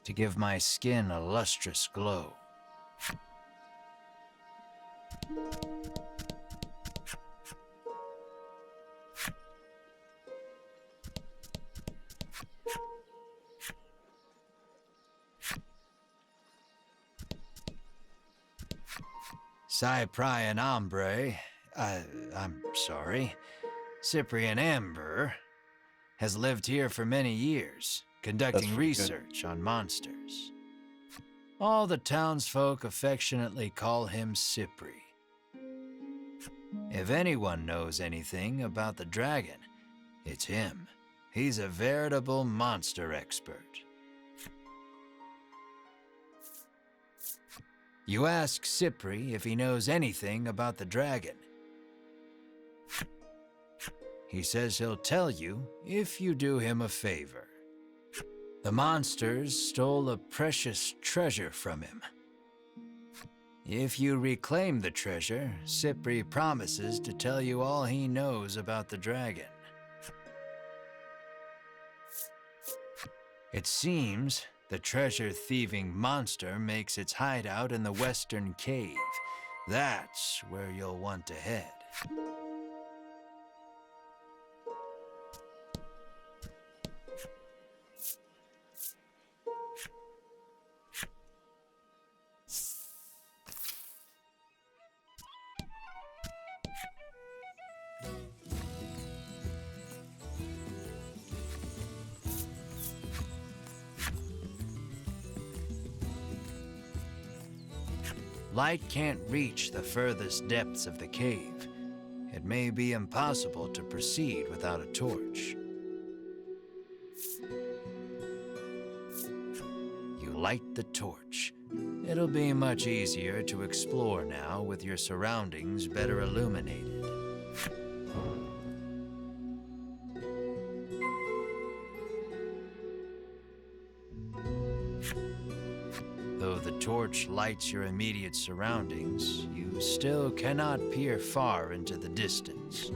[SPEAKER 1] to give my skin a lustrous glow. Cyprian Ambre, I'm sorry, Cyprian Amber, has lived here for many years, conducting research on monsters. All the townsfolk affectionately call him Cypri. If anyone knows anything about the dragon, it's him. He's a veritable monster expert. You ask Cypri if he knows anything about the dragon. He says he'll tell you if you do him a favor. The monsters stole a precious treasure from him. If you reclaim the treasure, Cypri promises to tell you all he knows about the dragon. It seems the treasure-thieving monster makes its hideout in the western cave. That's where you'll want to head. Light can't reach the furthest depths of the cave. It may be impossible to proceed without a torch. You light the torch. It'll be much easier to explore now with your surroundings better illuminated. Though the torch lights your immediate surroundings, you still cannot peer far into the distance.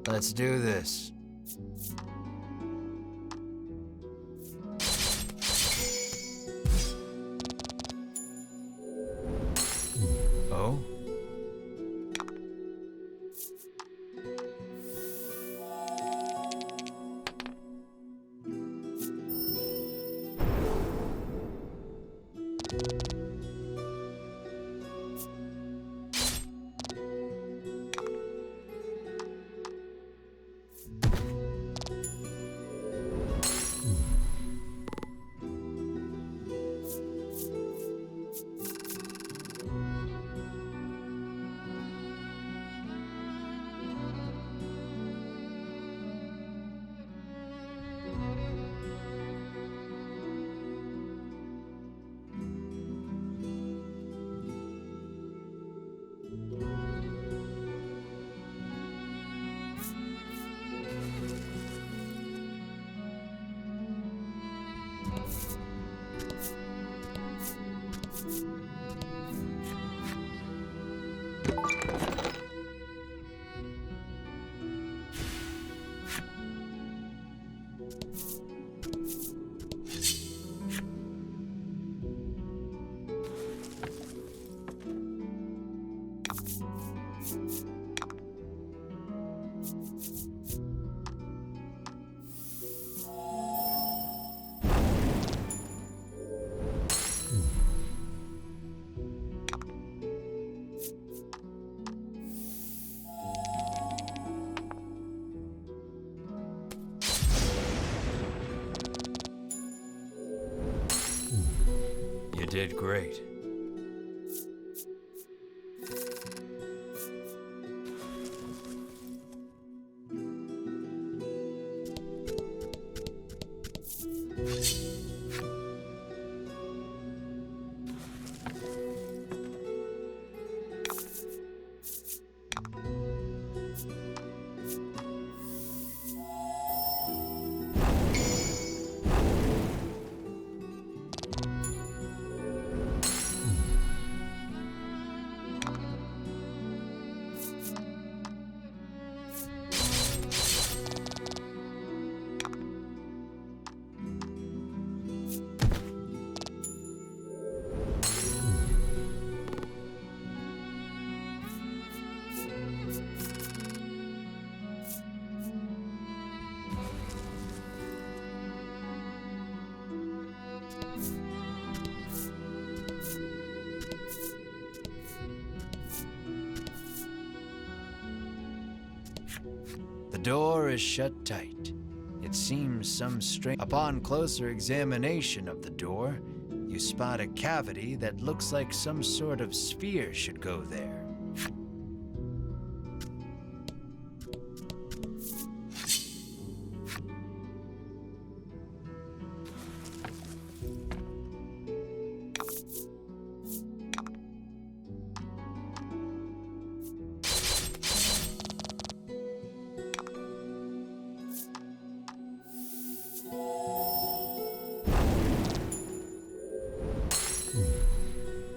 [SPEAKER 1] Let's do this. Oh? did great. The door is shut tight. It seems some strange... Upon closer examination of the door, you spot a cavity that looks like some sort of sphere should go there.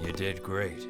[SPEAKER 1] You did great.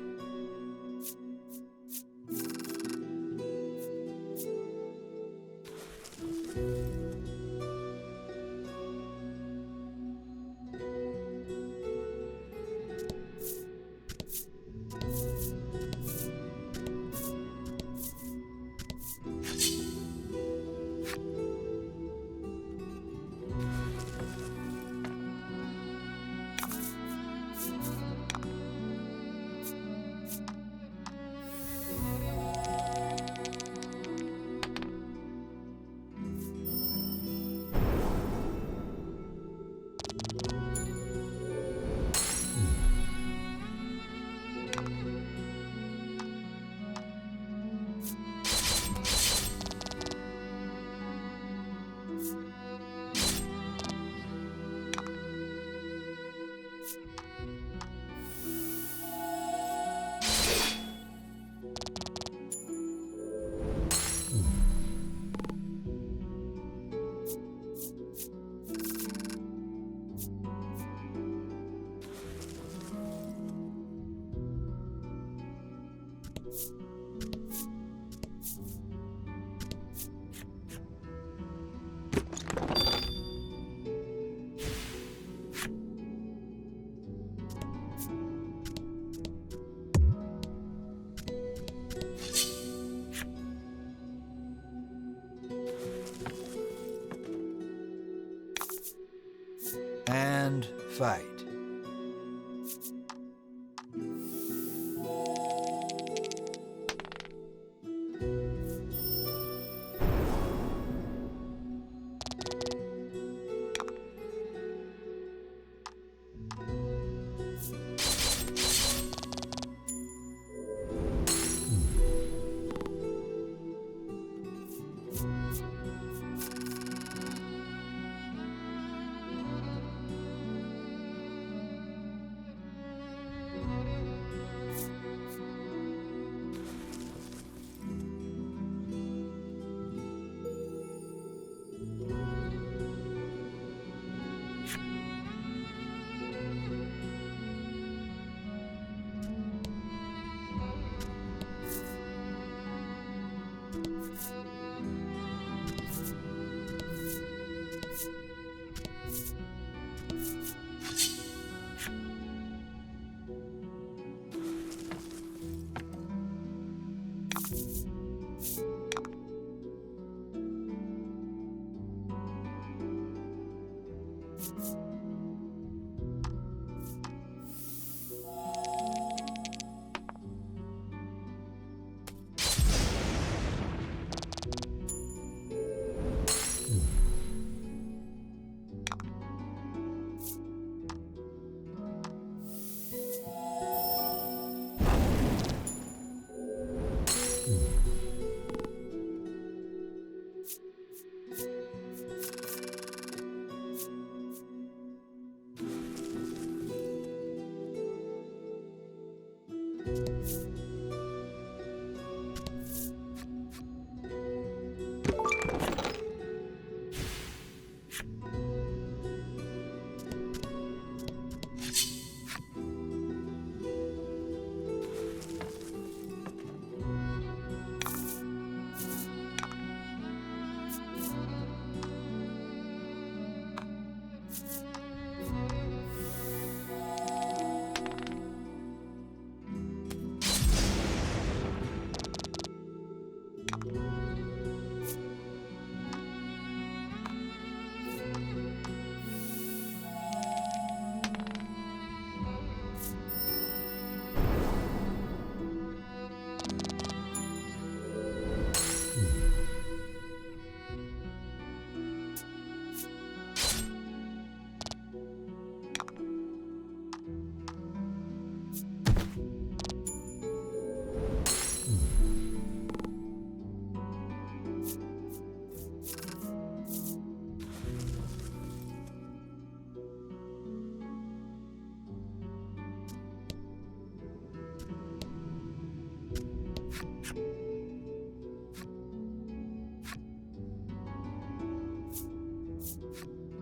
[SPEAKER 1] And fight.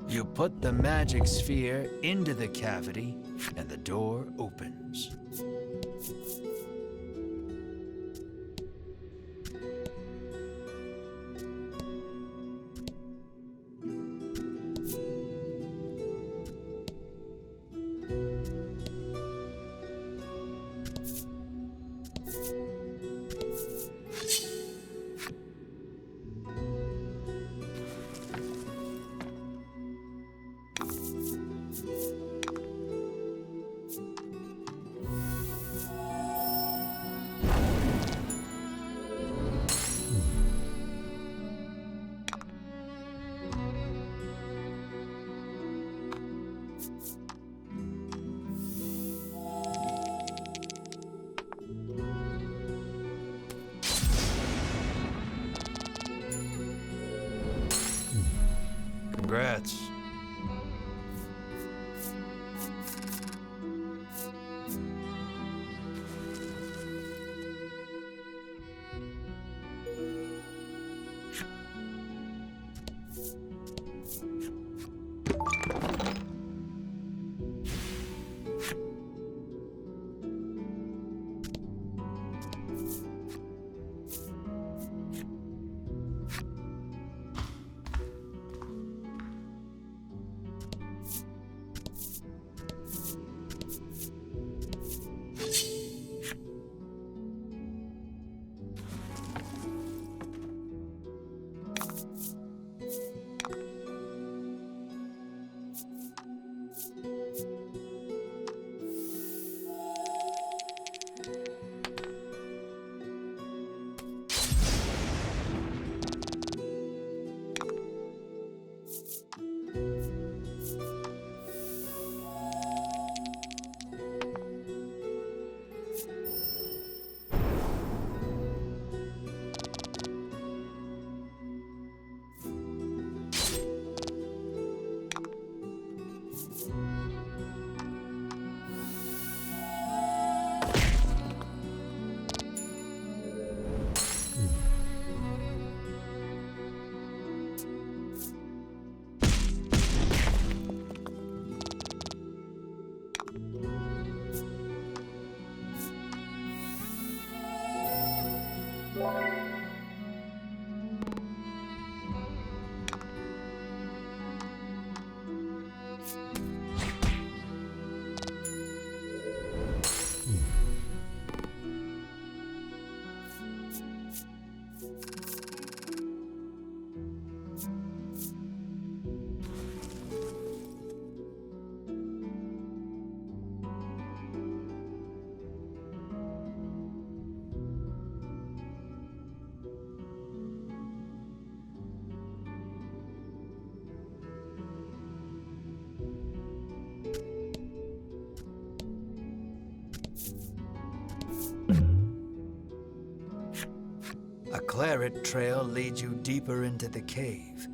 [SPEAKER 1] You put the magic sphere into the cavity, and the door opens. Congrats. A claret trail leads you deeper into the cave.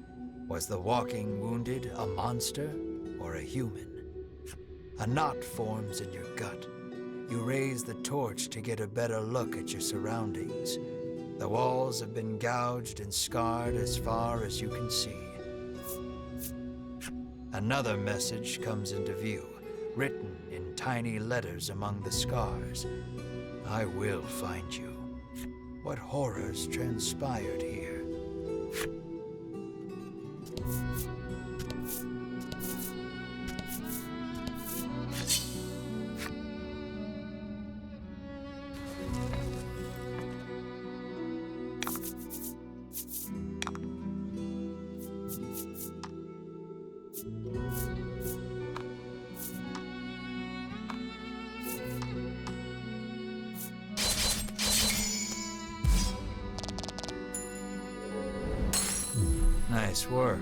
[SPEAKER 1] Was the walking wounded a monster or a human? A knot forms in your gut, You raise the torch to get a better look at your surroundings. The walls have been gouged and scarred as far as you can see. Another message comes into view, written in tiny letters among the scars. I will find you. What horrors transpired here? Nice work.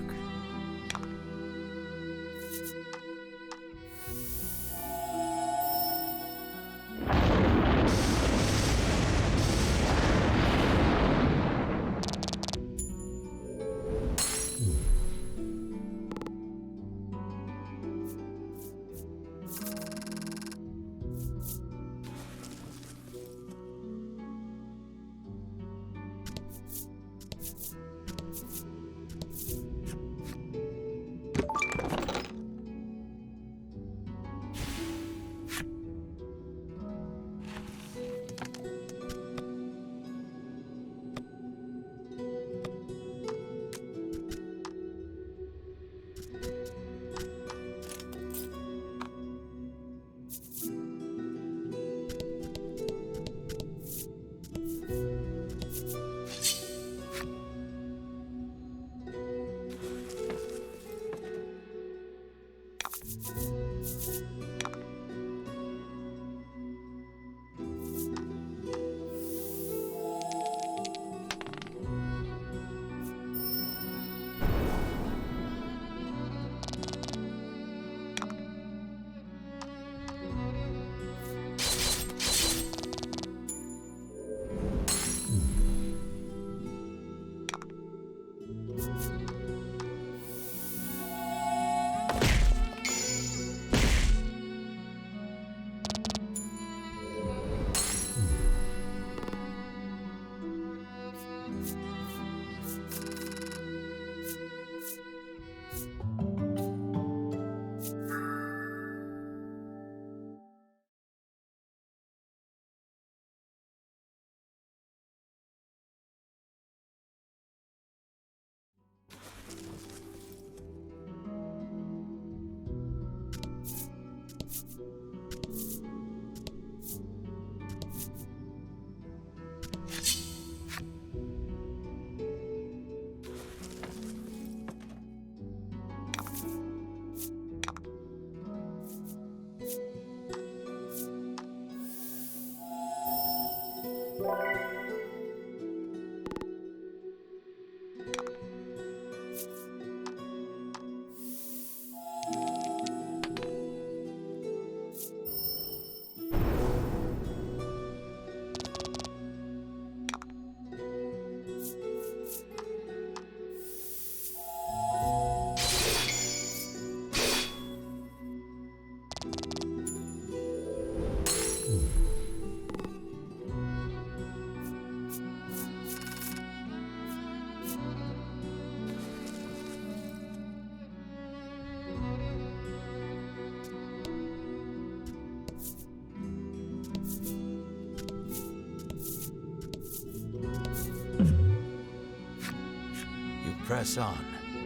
[SPEAKER 1] Press on,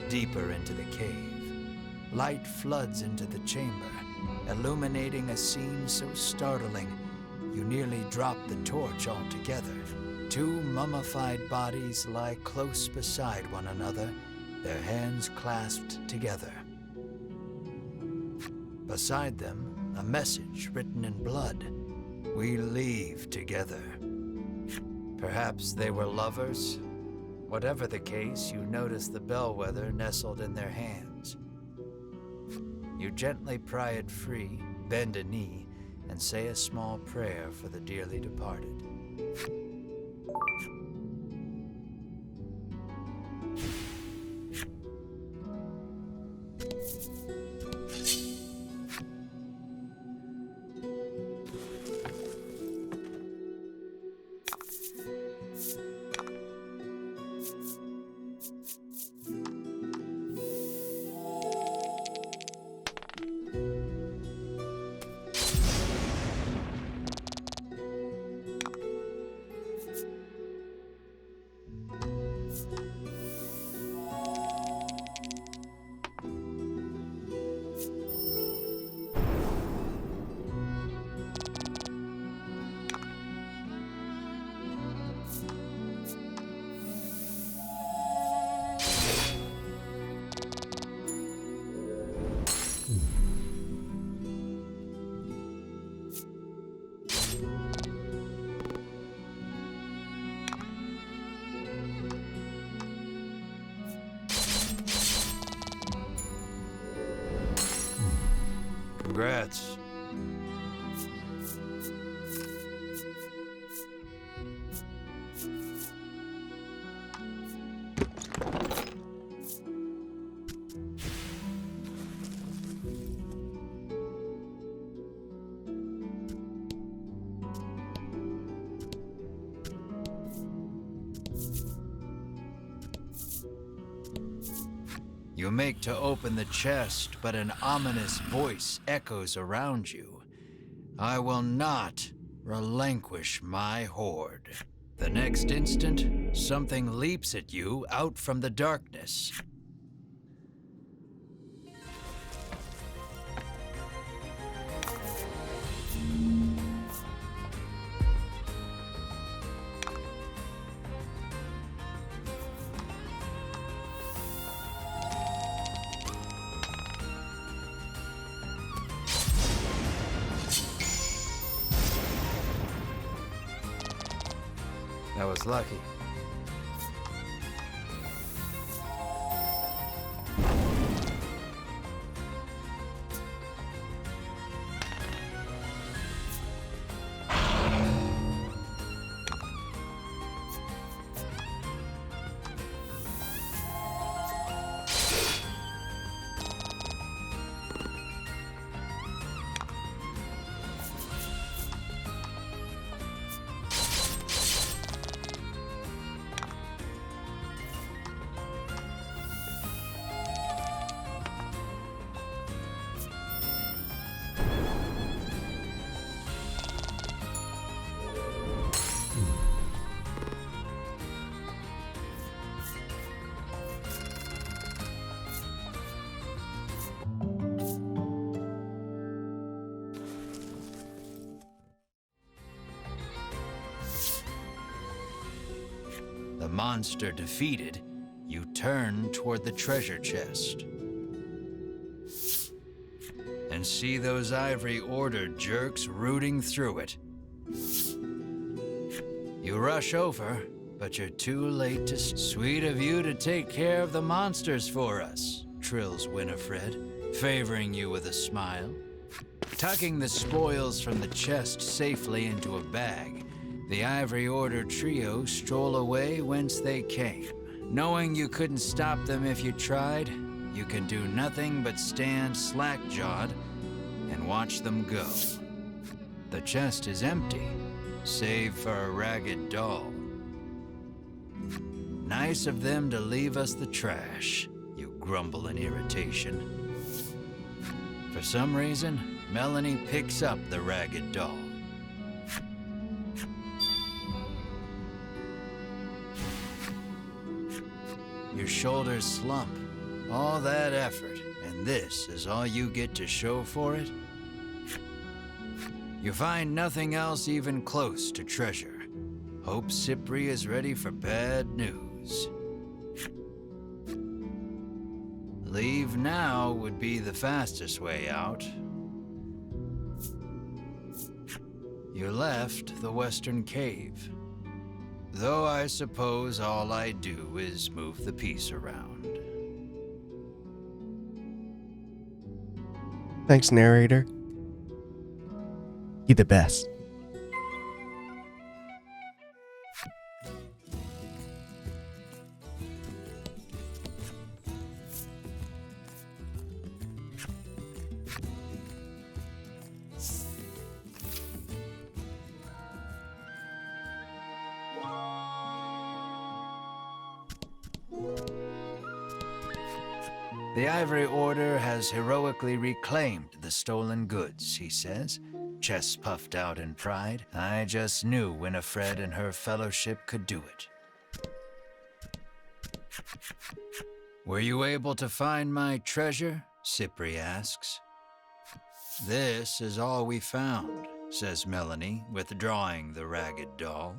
[SPEAKER 1] deeper into the cave. Light floods into the chamber, illuminating a scene so startling you nearly drop the torch altogether. Two mummified bodies lie close beside one another, their hands clasped together. Beside them, a message written in blood. We leave together. Perhaps they were lovers? Whatever the case, you notice the bellwether nestled in their hands. You gently pry it free, bend a knee, and say a small prayer for the dearly departed. Congrats. You make to open the chest, but an ominous voice echoes around you. I will not relinquish my hoard. The next instant, something leaps at you out from the darkness. That was lucky. The monster defeated, you turn toward the treasure chest. And see those Ivory Order jerks rooting through it. You rush over, but you're too late to... Sweet of you to take care of the monsters for us, trills Winifred, favoring you with a smile. Tucking the spoils from the chest safely into a bag, the Ivory Order trio stroll away whence they came. Knowing you couldn't stop them if you tried, you can do nothing but stand slack-jawed and watch them go. The chest is empty, save for a ragged doll. Nice of them to leave us the trash, you grumble in irritation. For some reason, Melanie picks up the ragged doll. Your shoulders slump. All that effort, and this is all you get to show for it? You find nothing else even close to treasure. Hope Cypri is ready for bad news. Leave now would be the fastest way out. You left the western cave. Though I suppose all I do is move the piece around.
[SPEAKER 2] Thanks, narrator. You the best.
[SPEAKER 1] The Ivory Order has heroically reclaimed the stolen goods, he says, chest puffed out in pride. I just knew Winifred and her fellowship could do it. Were you able to find my treasure? Cypri asks. This is all we found, says Melanie, withdrawing the ragged doll.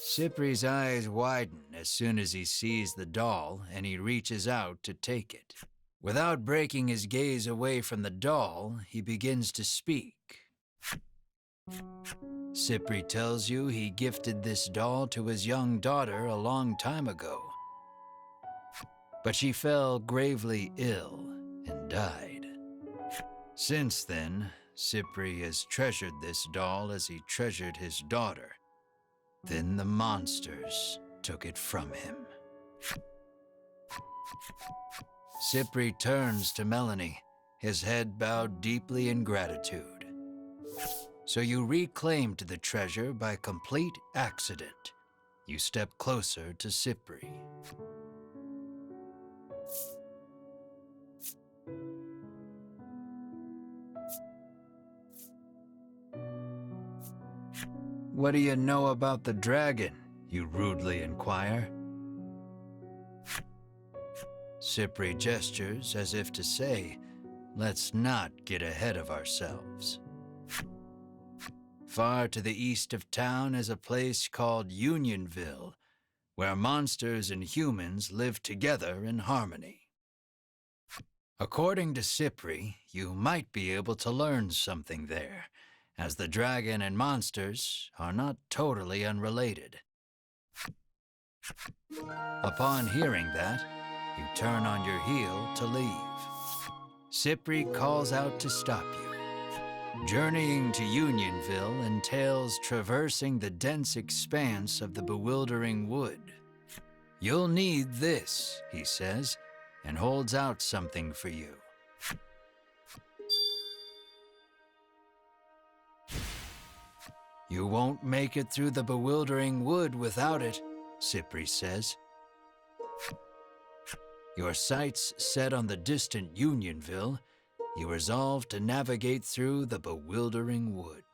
[SPEAKER 1] Cypri's eyes widen as soon as he sees the doll, and he reaches out to take it. Without breaking his gaze away from the doll, he begins to speak. Cypri tells you he gifted this doll to his young daughter a long time ago. But she fell gravely ill and died. Since then, Cypri has treasured this doll as he treasured his daughter. Then the monsters took it from him. Cypri turns to Melanie, his head bowed deeply in gratitude. So you reclaimed the treasure by complete accident. You step closer to Cypri. What do you know about the dragon? You rudely inquire. Cypri gestures as if to say, let's not get ahead of ourselves. Far to the east of town is a place called Unionville, where monsters and humans live together in harmony. According to Cypri, you might be able to learn something there, as the dragon and monsters are not totally unrelated. Upon hearing that, you turn on your heel to leave. Cypri calls out to stop you. Journeying to Unionville entails traversing the dense expanse of the bewildering wood. You'll need this, he says, and holds out something for you. You won't make it through the bewildering wood without it, Cypri says. Your sights set on the distant Unionville, you resolve to navigate through the bewildering wood.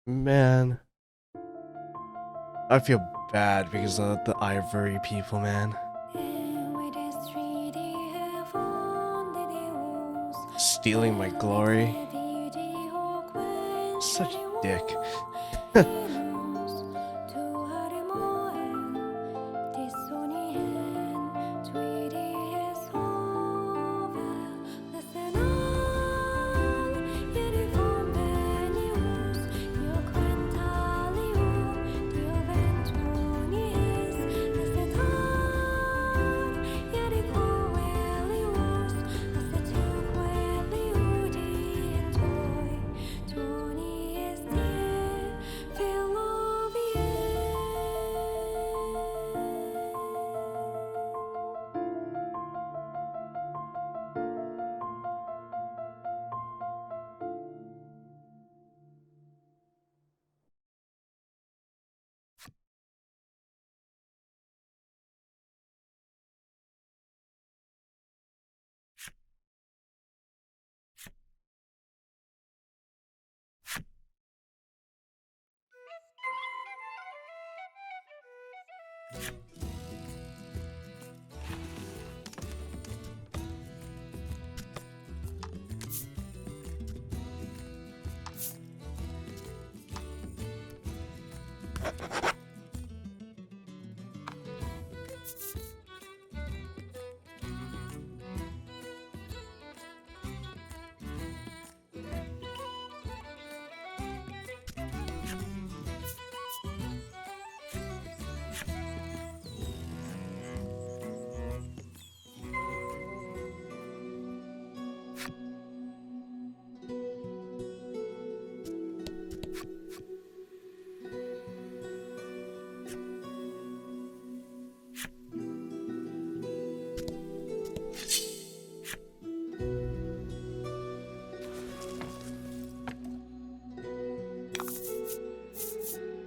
[SPEAKER 2] Man, I feel bad because of the ivory people, man. Stealing my glory. Such a dick.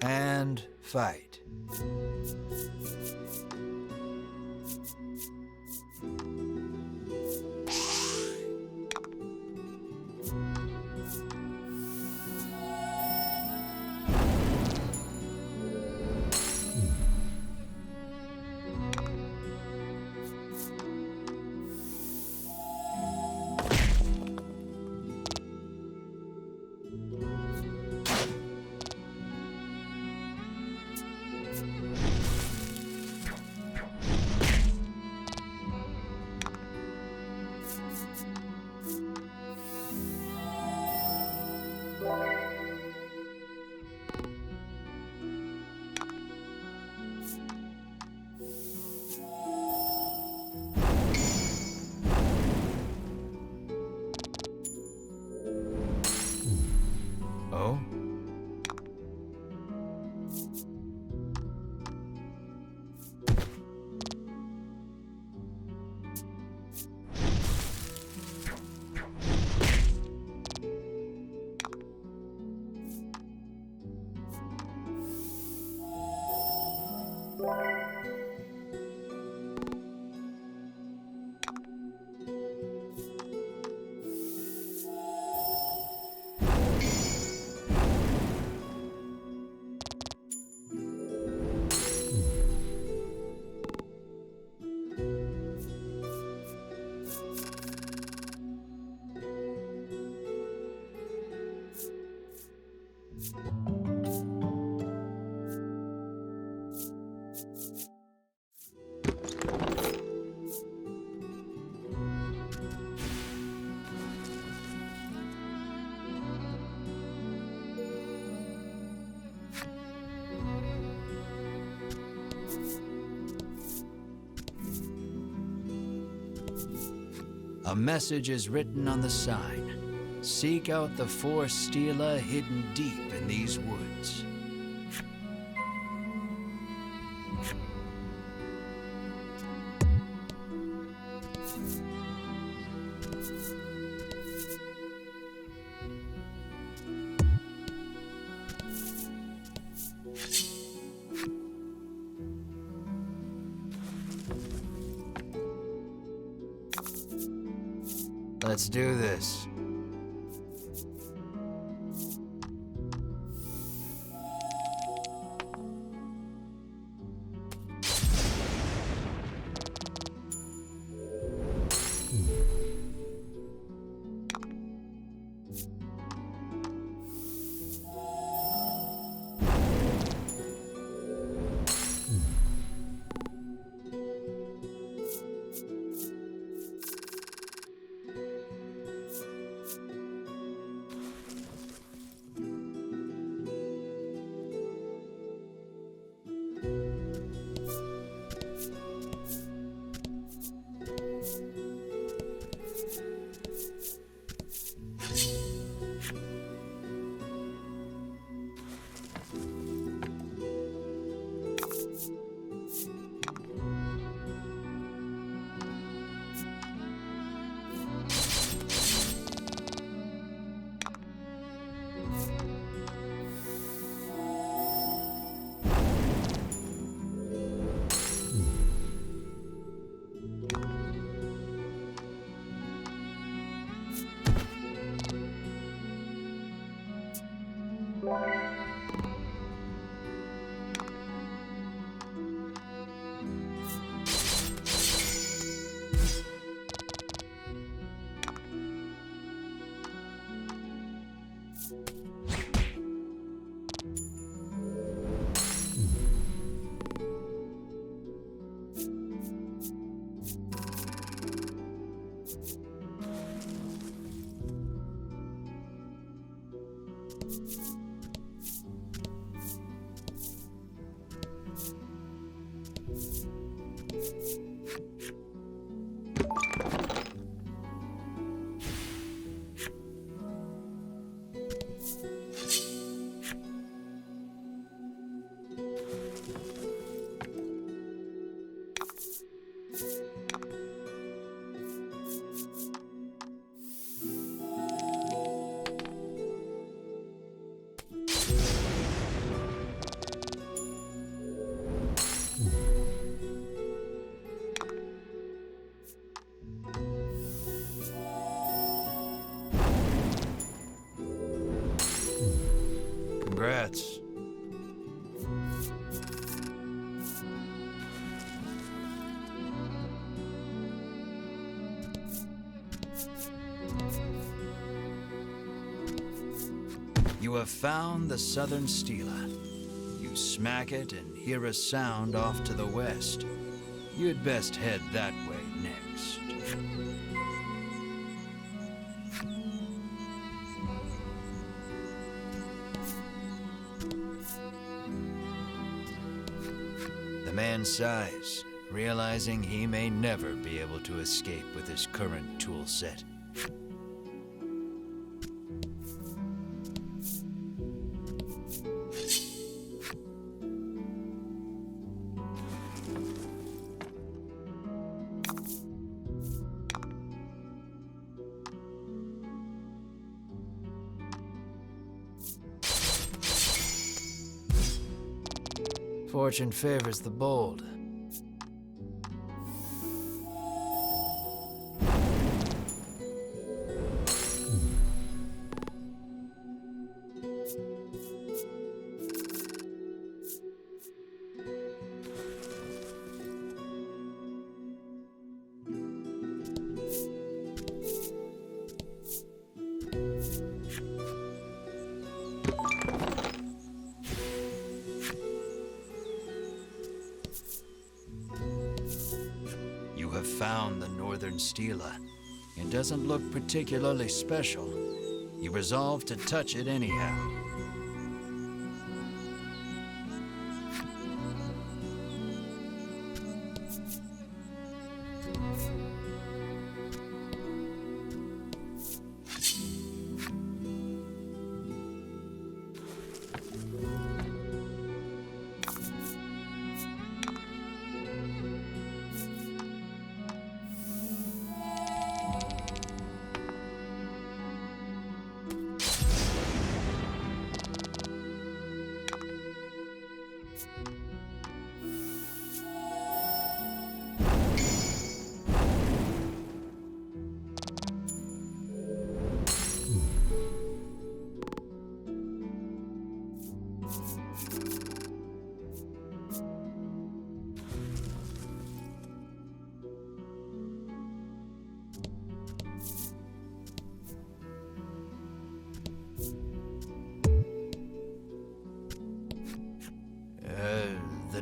[SPEAKER 2] And fight.
[SPEAKER 1] A message is written on the sign. Seek out the 4 stela hidden deep in these woods. Let's do this. Congrats. You have found the southern stela. You smack it and hear a sound off to the west. You'd best head that way next. The man sighs, realizing he may never be able to escape with his current tool set. Fortune favors the bold. You have found the northern stela. It doesn't look particularly special. You resolve to touch it anyhow.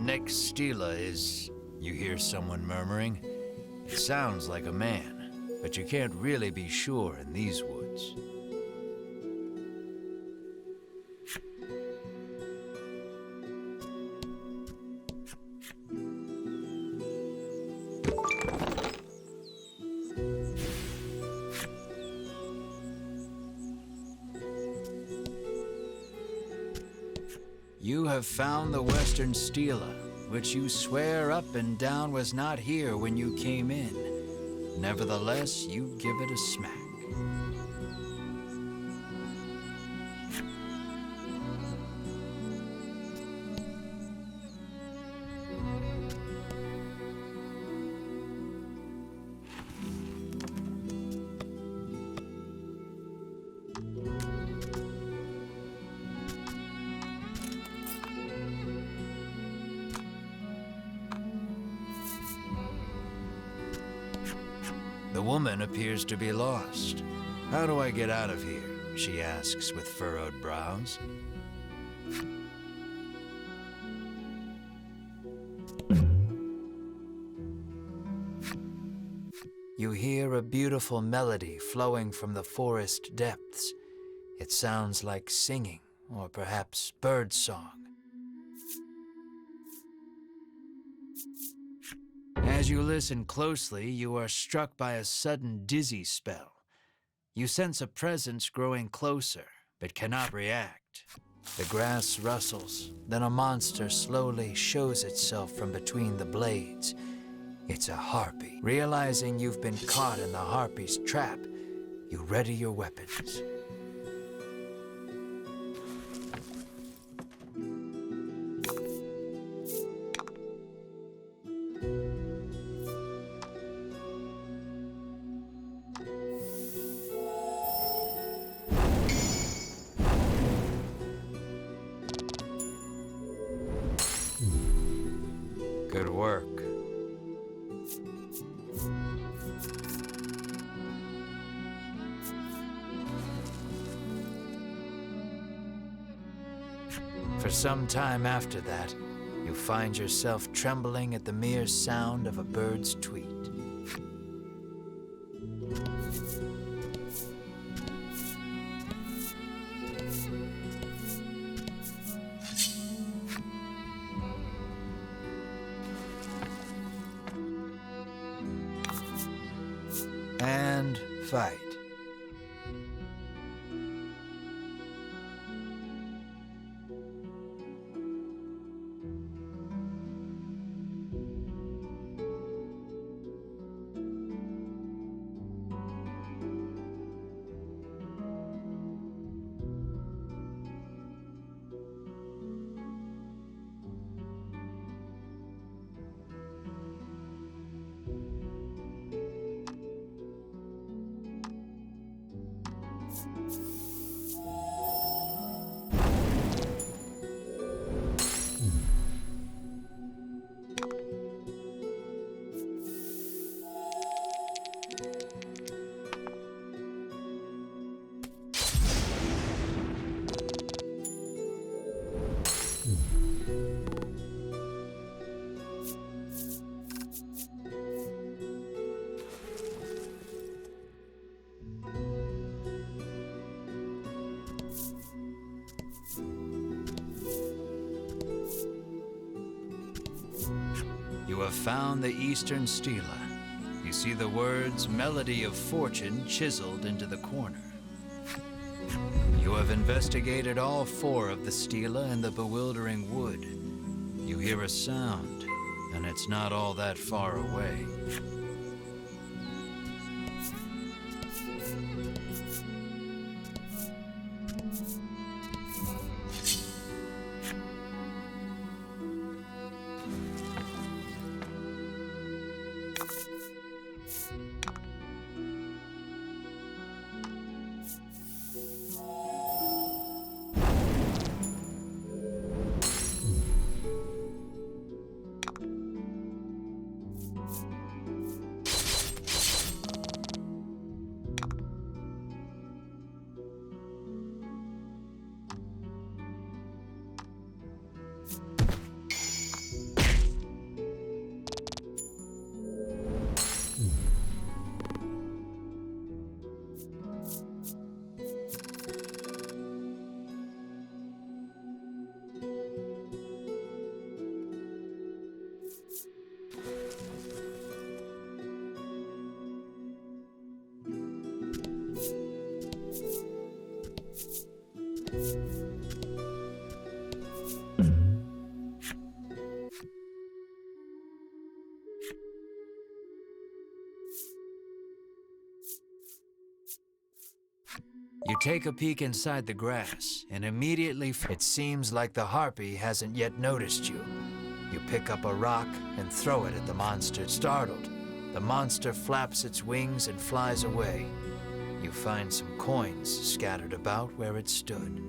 [SPEAKER 1] next stela is... You hear someone murmuring? It sounds like a man, but you can't really be sure in these woods. You have found the western stela, which you swear up and down was not here when you came in. Nevertheless, you give it a smack. The woman appears to be lost. How do I get out of here? She asks with furrowed brows. You hear a beautiful melody flowing from the forest depths. It sounds like singing, or perhaps birdsong. As you listen closely, you are struck by a sudden dizzy spell. You sense a presence growing closer, but cannot react. The grass rustles, then a monster slowly shows itself from between the blades. It's a harpy. Realizing you've been caught in the harpy's trap, you ready your weapons. Good work. For some time after that, you find yourself trembling at the mere sound of a bird's tweet. And fight. You have found the Eastern Stela. You see the words Melody of Fortune chiseled into the corner. You have investigated all 4 of the Stela in the bewildering wood. You hear a sound, and it's not all that far away. You take a peek inside the grass, and immediately it seems like the harpy hasn't yet noticed you. You pick up a rock and throw it at the monster. Startled, the monster flaps its wings and flies away. You find some coins scattered about where it stood.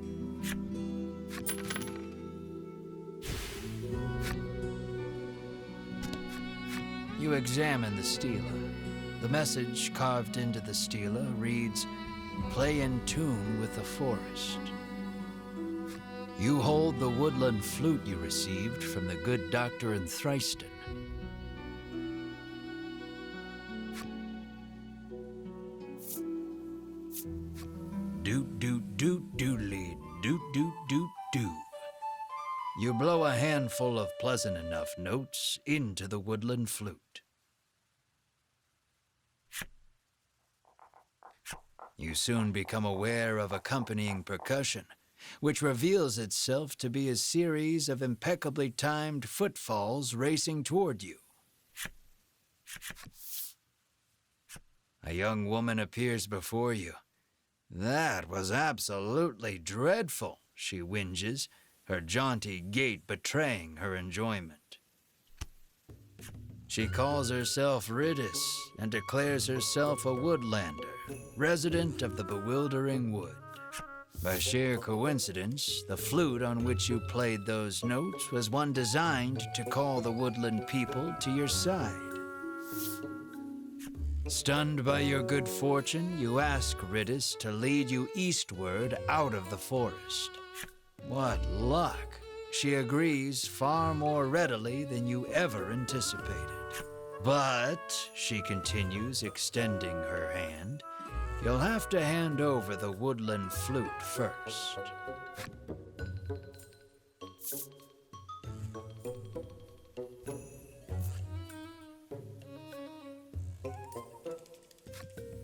[SPEAKER 1] You examine the stela. The message carved into the stela reads, "Play in tune with the forest." You hold the woodland flute you received from the good doctor in Thriston. Doot doot doot doodly doot doot doot doo. You blow a handful of pleasant enough notes into the woodland flute. You soon become aware of accompanying percussion, which reveals itself to be a series of impeccably timed footfalls racing toward you. A young woman appears before you. "That was absolutely dreadful," she whinges, her jaunty gait betraying her enjoyment. She calls herself Riddis and declares herself a woodlander, resident of the bewildering wood. By sheer coincidence, the flute on which you played those notes was one designed to call the woodland people to your side. Stunned by your good fortune, you ask Riddis to lead you eastward out of the forest. What luck! She agrees far more readily than you ever anticipated. "But," she continues, extending her hand, "you'll have to hand over the woodland flute first."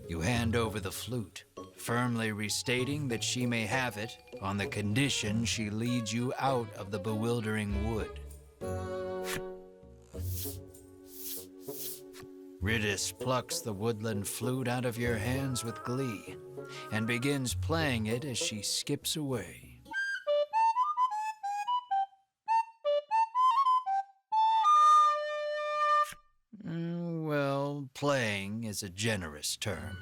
[SPEAKER 1] You hand over the flute, firmly restating that she may have it on the condition she leads you out of the bewildering wood. Riddis plucks the woodland flute out of your hands with glee and begins playing it as she skips away. Well, playing is a generous term.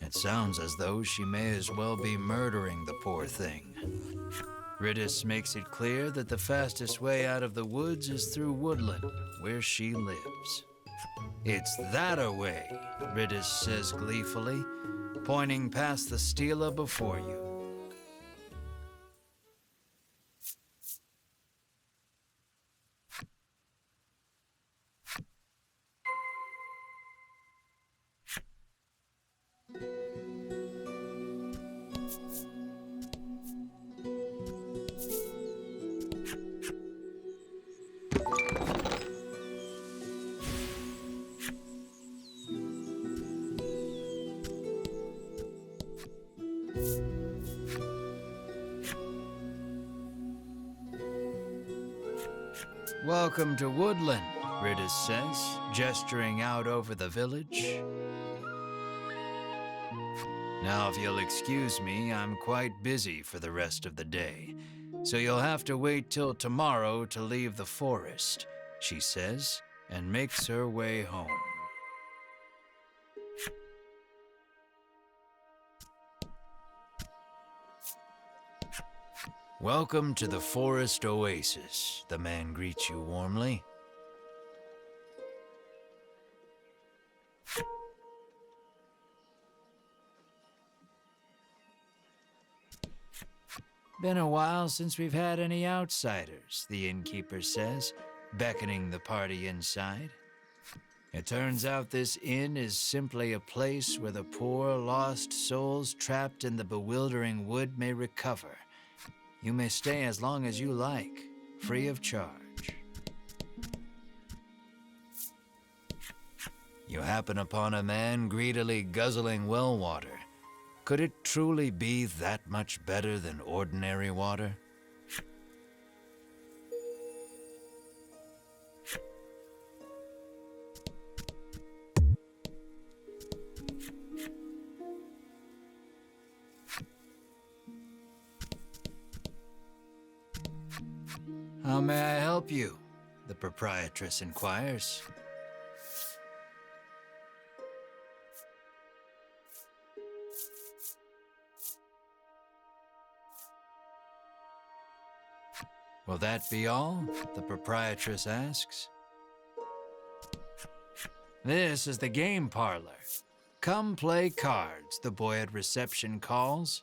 [SPEAKER 1] It sounds as though she may as well be murdering the poor thing. Riddis makes it clear that the fastest way out of the woods is through woodland, where she lives. "It's that-a-way," Riddis says gleefully, pointing past the stela before you. "Welcome to Woodland," Riddis says, gesturing out over the village. "Now, if you'll excuse me, I'm quite busy for the rest of the day, so you'll have to wait till tomorrow to leave the forest," she says, and makes her way home. "Welcome to the Forest Oasis," the man greets you warmly. "Been a while since we've had any outsiders," the innkeeper says, beckoning the party inside. "It turns out this inn is simply a place where the poor, lost souls trapped in the bewildering wood may recover. You may stay as long as you like, free of charge." You happen upon a man greedily guzzling well water. Could it truly be that much better than ordinary water? help you? The proprietress inquires. Will that be all? The proprietress asks. This is the game parlor. Come play cards, the boy at reception calls.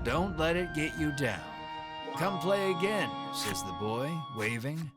[SPEAKER 1] Don't let it get you down. Come play again, says the boy, waving.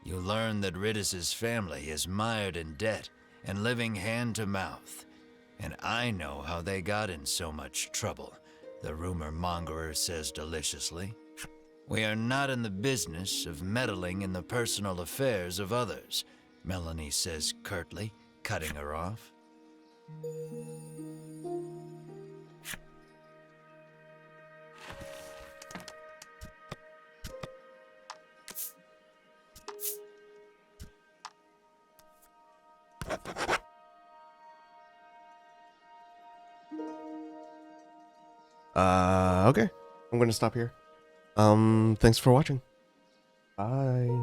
[SPEAKER 1] You learn that Ridis's family is mired in debt and living hand to mouth. And I know how they got in so much trouble, the rumor mongerer says deliciously. We are not in the business of meddling in the personal affairs of others, Melanie says curtly, cutting her off.
[SPEAKER 2] Okay. I'm gonna stop here. Thanks for watching. Bye.